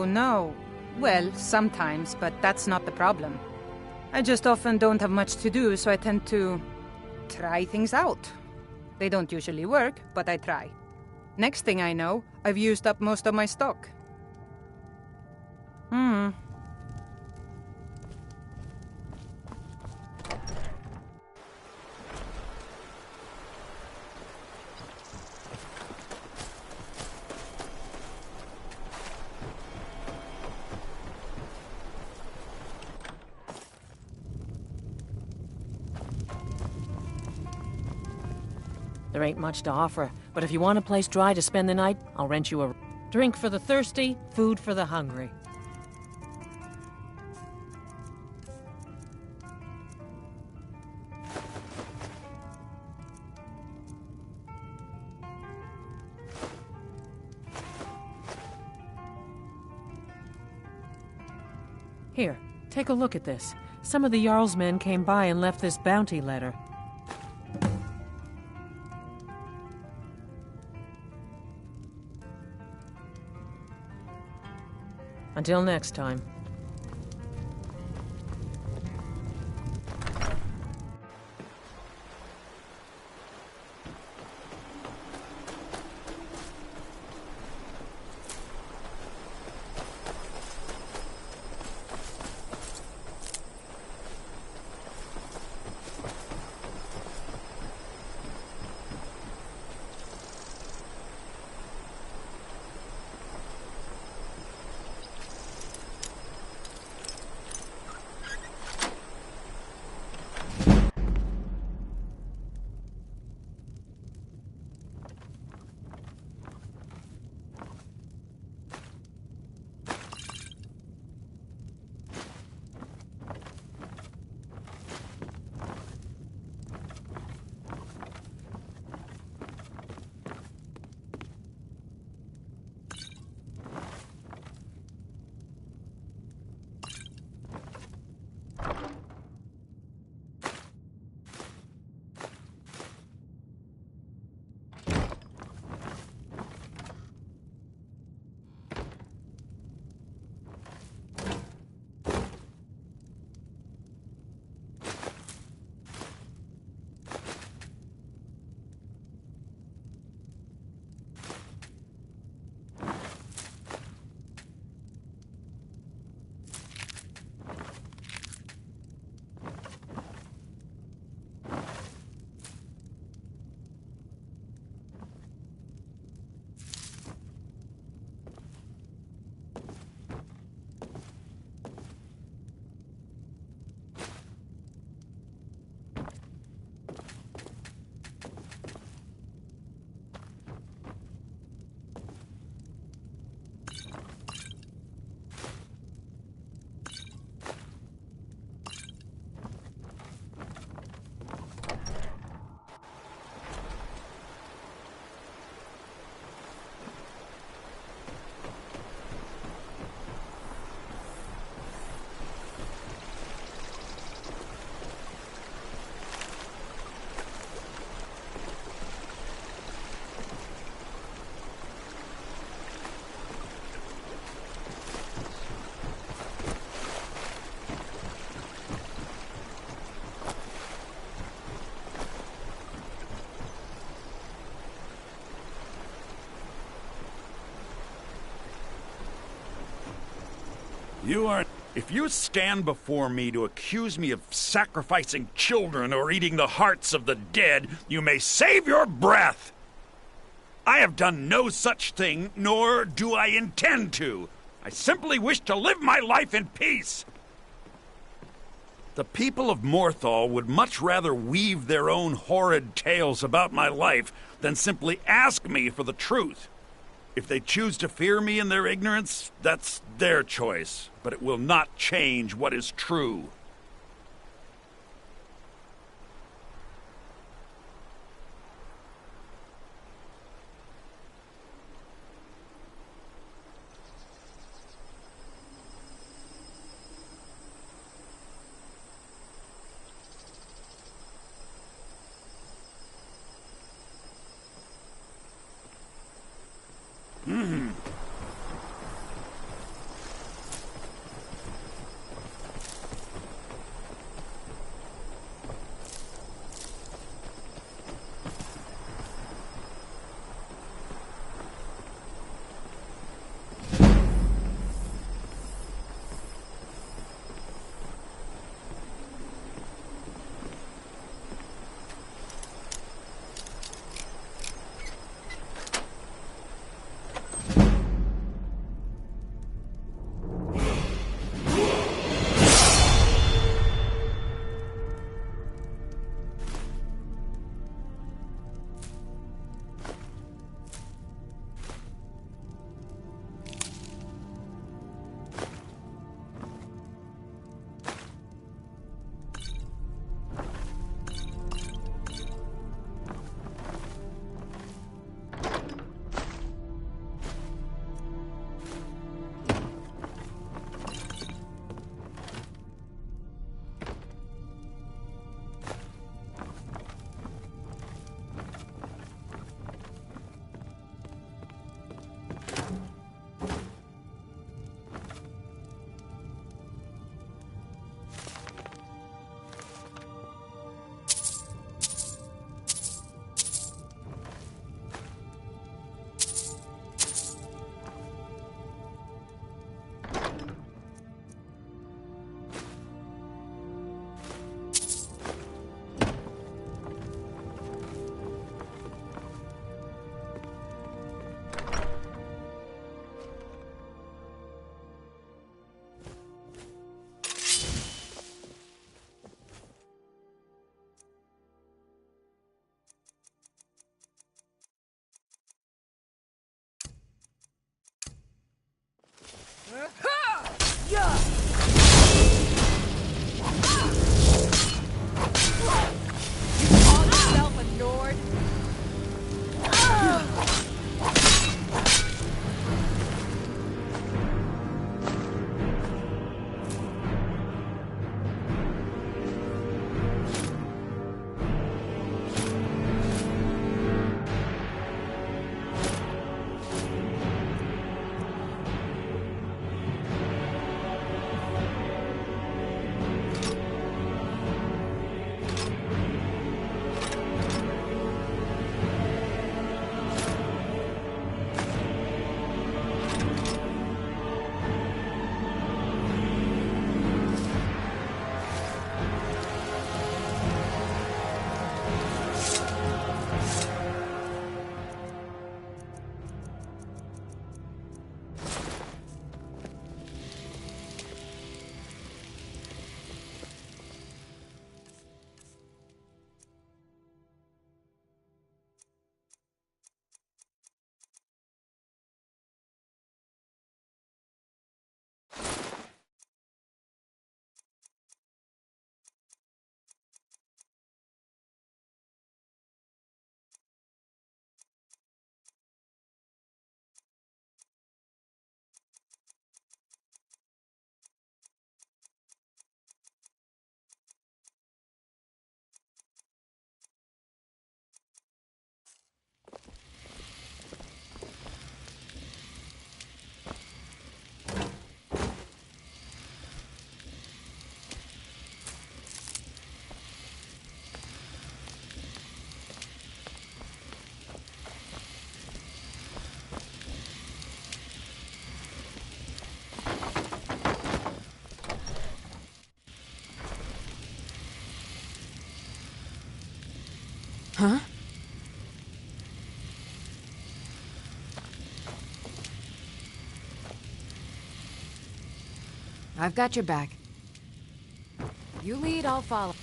No. Well, sometimes, but that's not the problem. I just often don't have much to do, so I tend to try things out. They don't usually work, but I try. Next thing I know, I've used up most of my stock. There ain't much to offer, but if you want a place dry to spend the night, I'll rent you a drink for the thirsty, food for the hungry. Here, take a look at this. Some of the Jarl's men came by and left this bounty letter. Until next time. You are... If you stand before me to accuse me of sacrificing children or eating the hearts of the dead, you may save your breath! I have done no such thing, nor do I intend to. I simply wish to live my life in peace. The people of Morthal would much rather weave their own horrid tales about my life than simply ask me for the truth. If they choose to fear me in their ignorance, that's their choice, but it will not change what is true. Huh? I've got your back. You lead, I'll follow.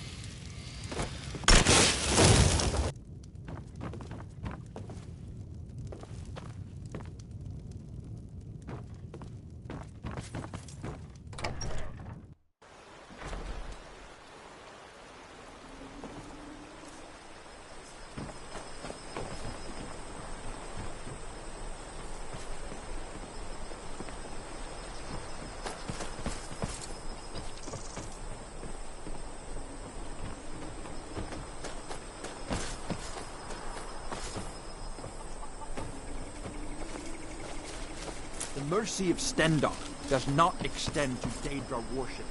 The mercy of Stendarr does not extend to Daedra worshippers.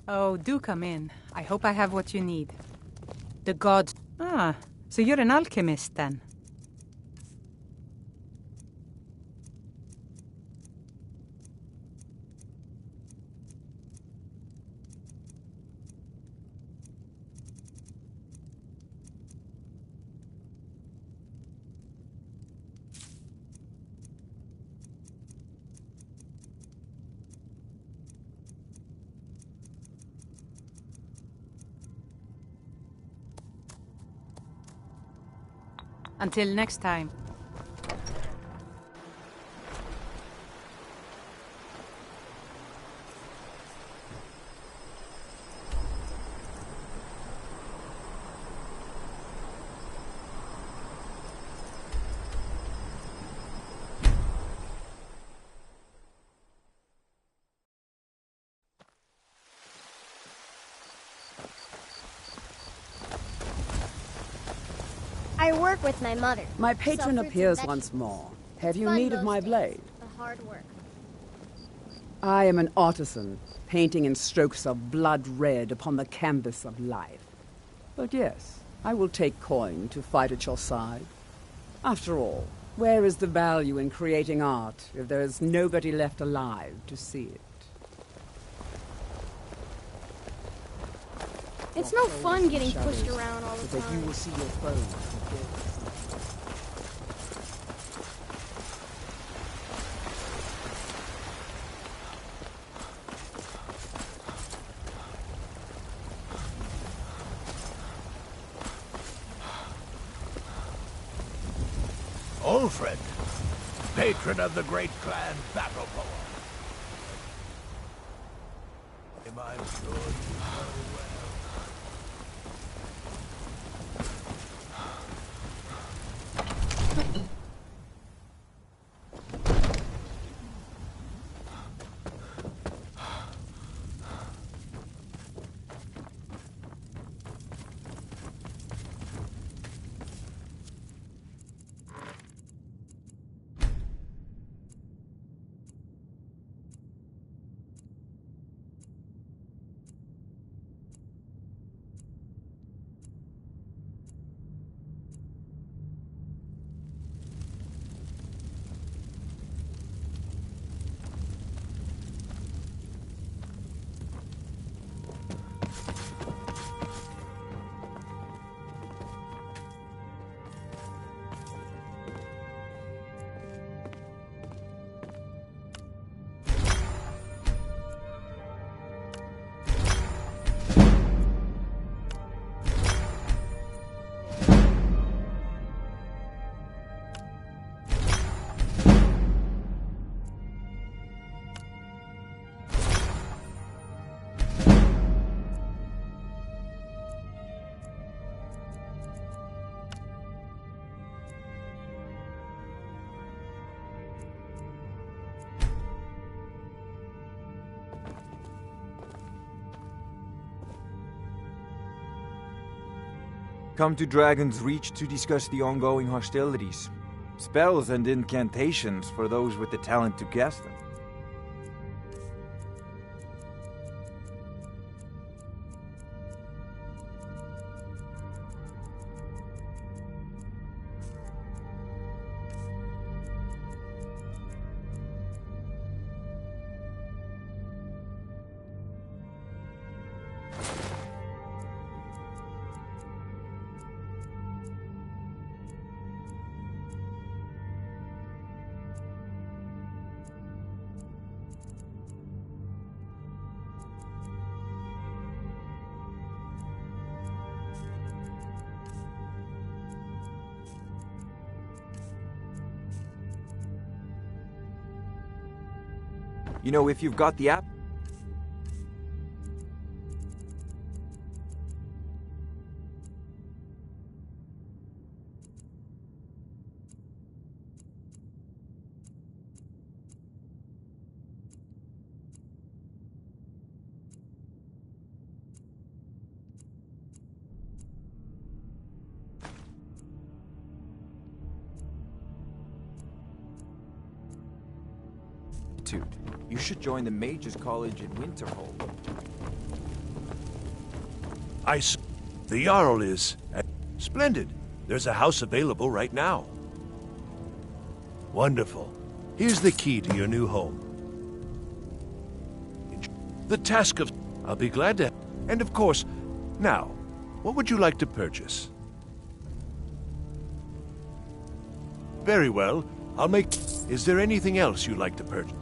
Oh, do come in. I hope I have what you need. The gods... Ah, so you're an alchemist then? Until next time. I work with my mother. My patron Sell fruits appears and once more. Have you fun need of most my days. blade? The hard work. I am an artisan, painting in strokes of blood red upon the canvas of life. But yes, I will take coin to fight at your side. After all, where is the value in creating art if there is nobody left alive to see it? It's no fun getting pushed around all the so that you time. will see your foes. Ulfred, patron of the great clan battle poem. Am I sure you know well? Come to Dragon's Reach to discuss the ongoing hostilities. Spells and incantations for those with the talent to cast them. You know, if you've got the app... You should join the Mages College in Winterhold. The Jarl is... Splendid. There's a house available right now. Wonderful. Here's the key to your new home. The task of... I'll be glad to... And of course, now, what would you like to purchase? Very well. I'll make... Is there anything else you'd like to purchase?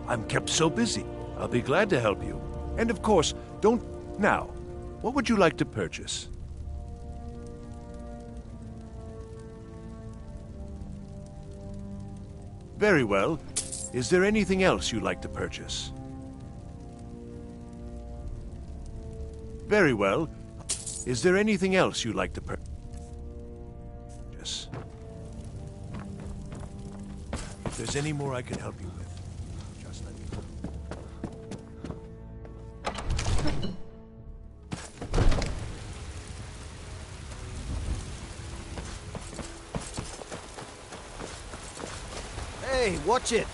I'm kept so busy. I'll be glad to help you. And of course, don't... Now, what would you like to purchase? Very well. Is there anything else you'd like to purchase? Very well. Is there anything else you'd like to purchase? If there's any more I can help you with, just let me know. Hey, watch it!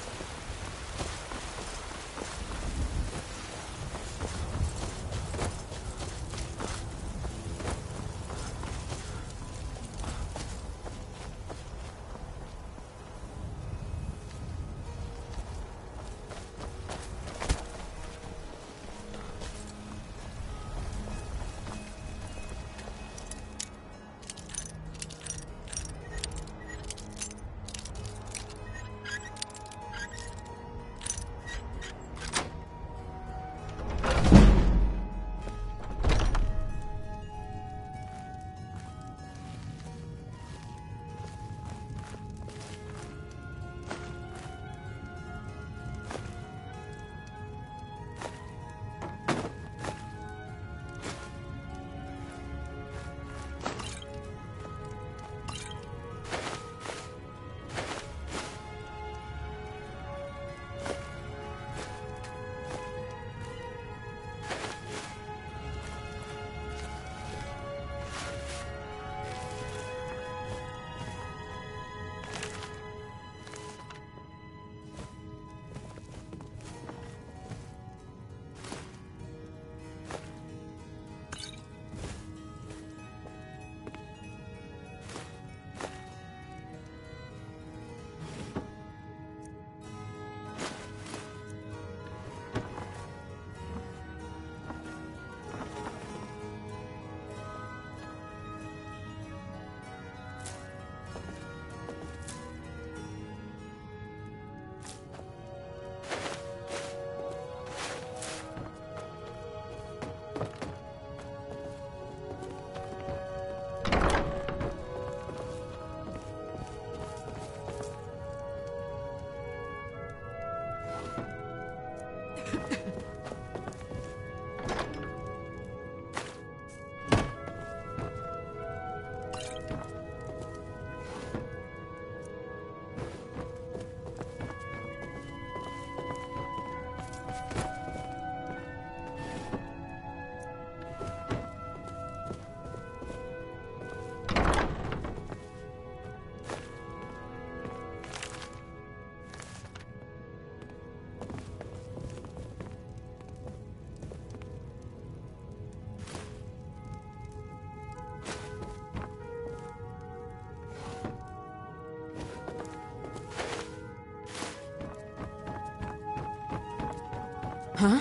Huh?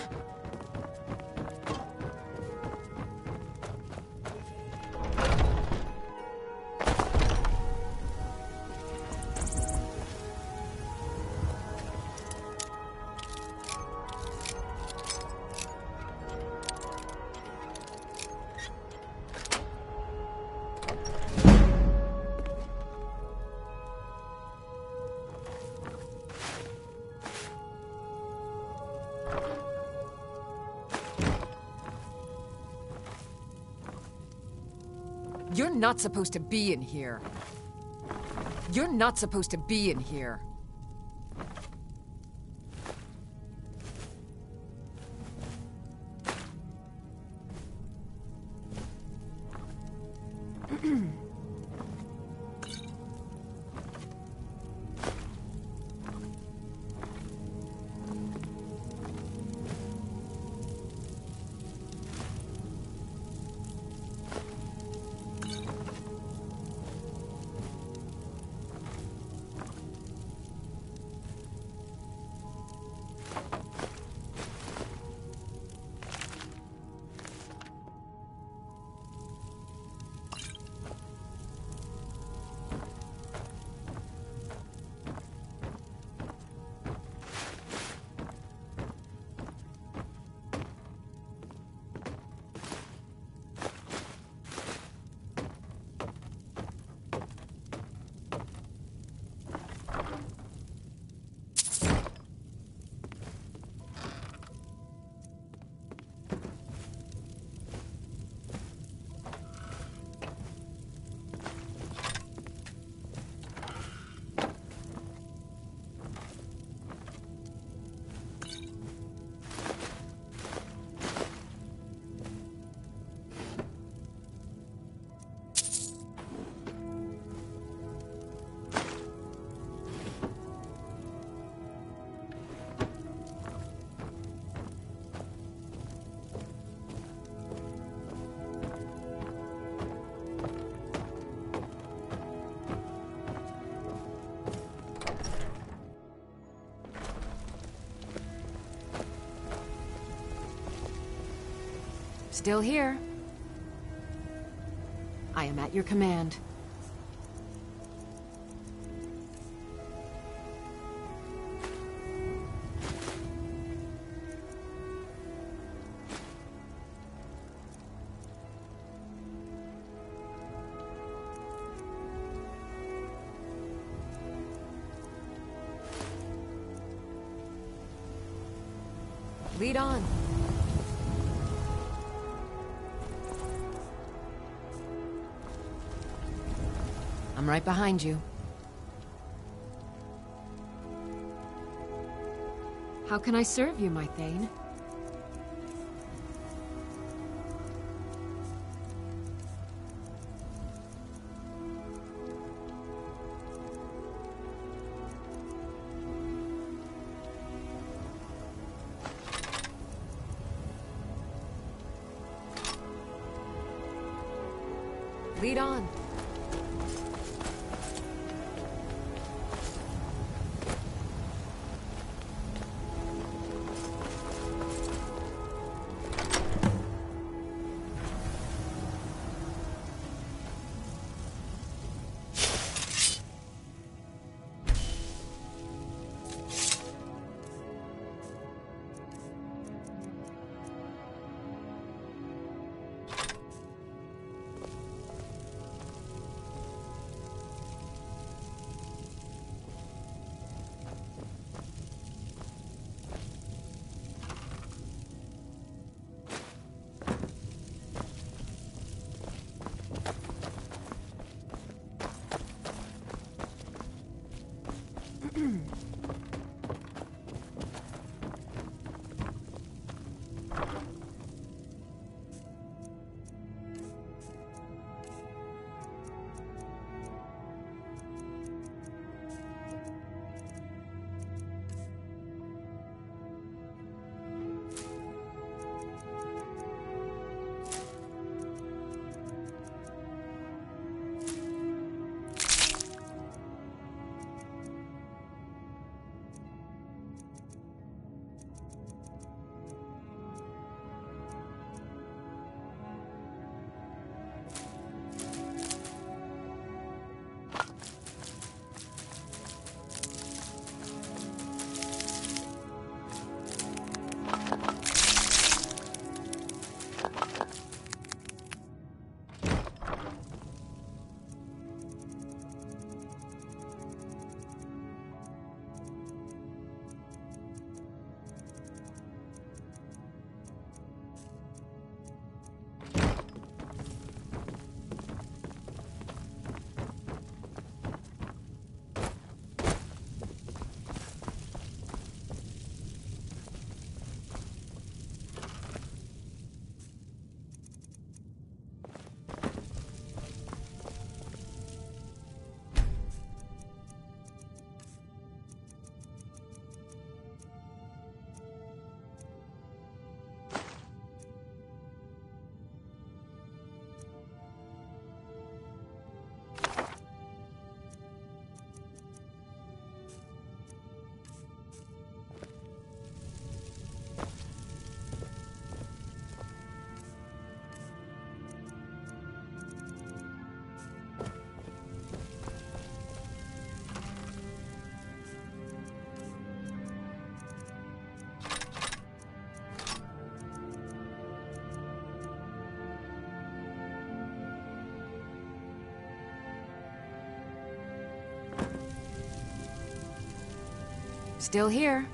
You're not supposed to be in here. You're not supposed to be in here. Still here. I am at your command. Lead on. I'm right behind you. How can I serve you, my Thane? Lead on. Still here.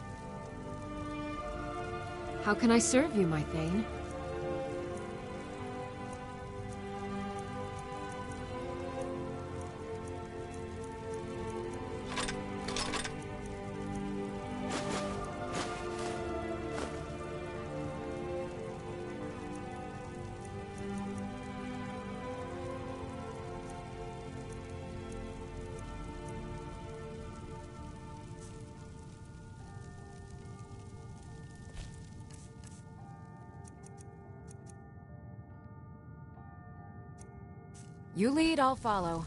How can I serve you, my Thane? You lead, I'll follow.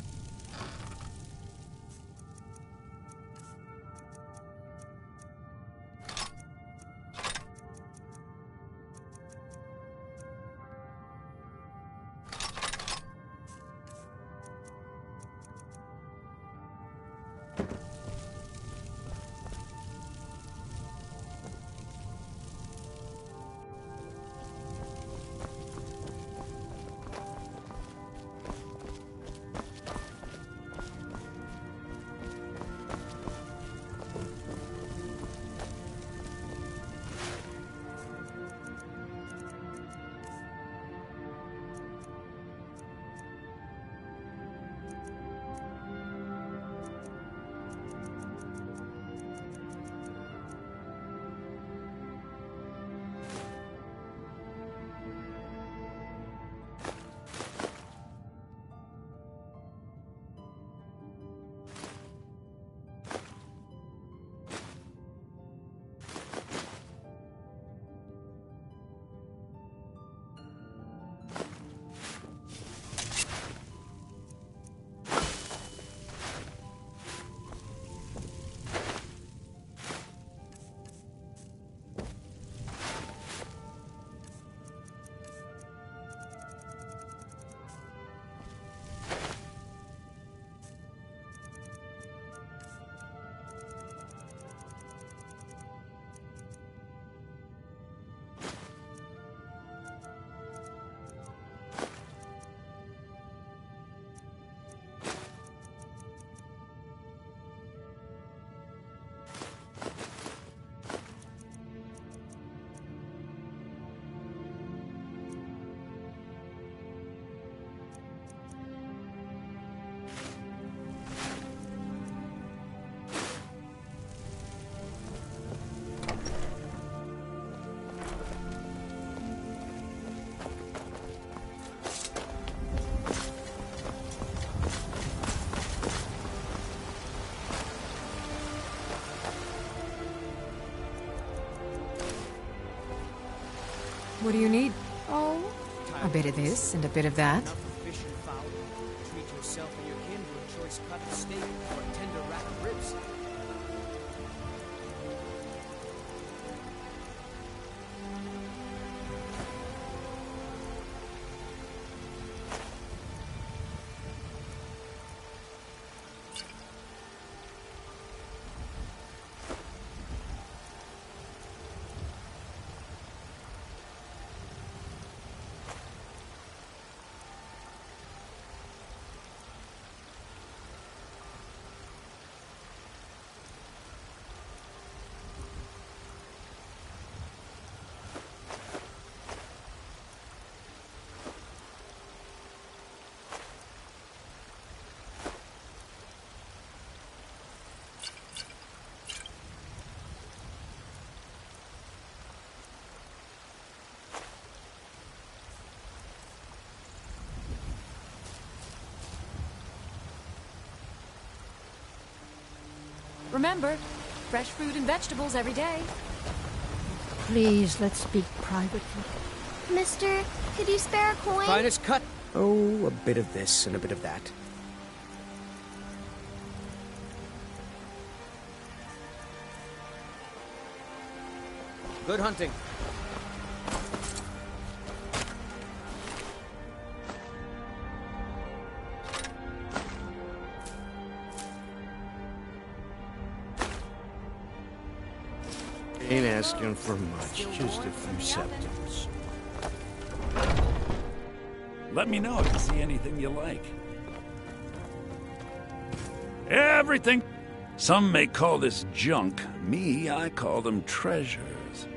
What do you need? Oh, a bit of this and a bit of that. Fish and fowl. Treat yourself and your kin to a choice cut of steak or a tender rack of ribs. Remember, fresh fruit and vegetables every day. Please, let's speak privately. Mister, could you spare a coin? Finest cut. Oh, a bit of this and a bit of that. Good hunting. Ain't asking for much, just a few septims. Let me know if you see anything you like. Everything. Some may call this junk, Me, I call them treasures.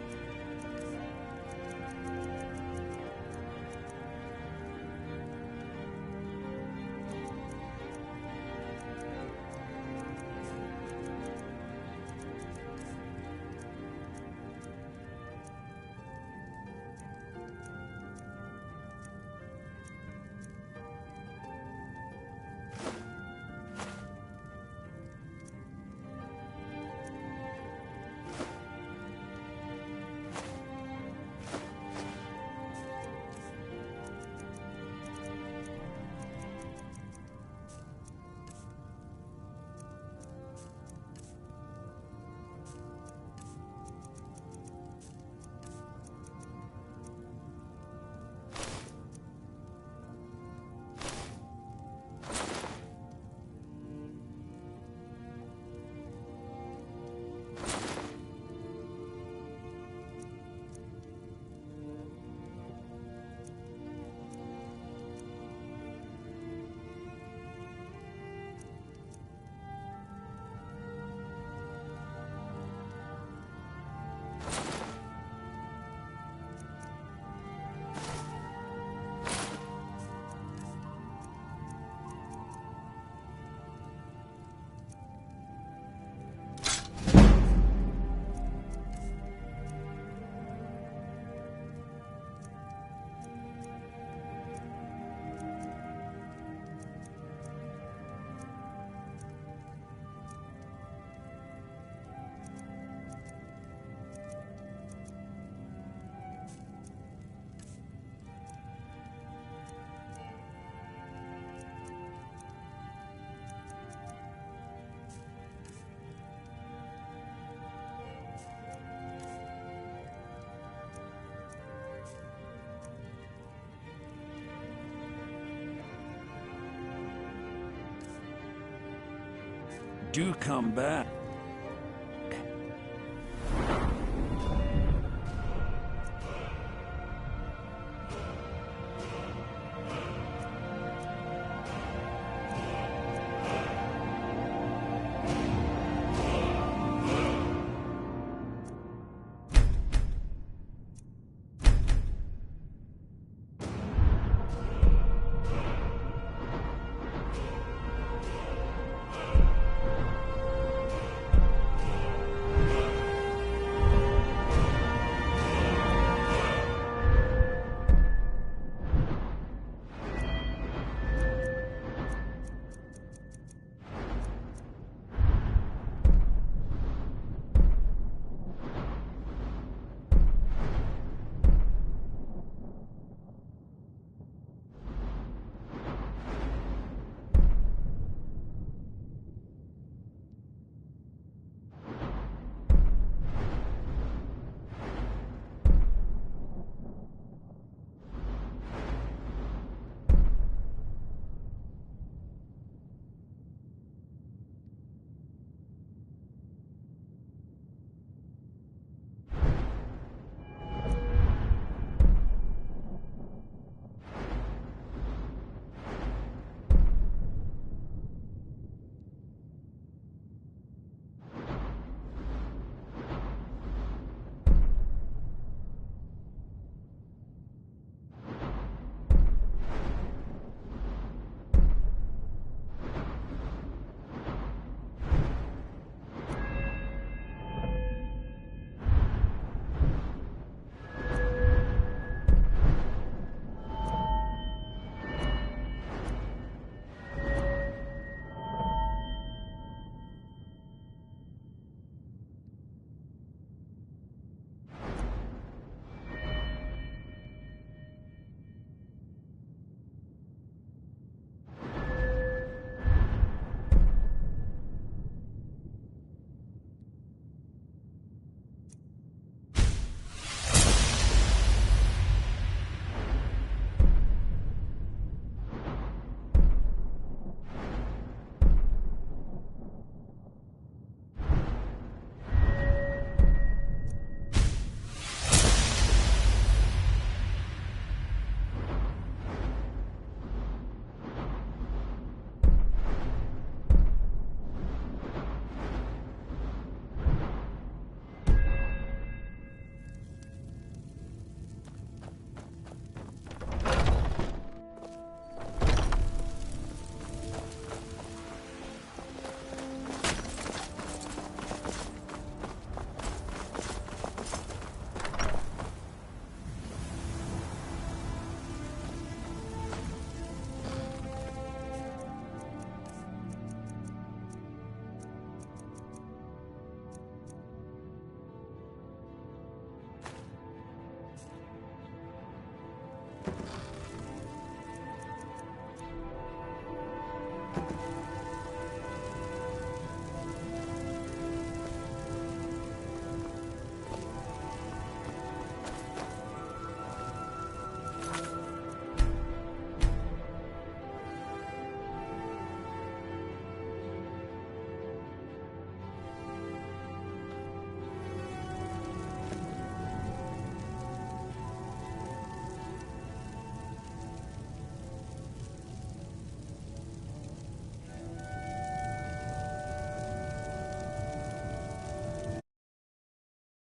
Do come back.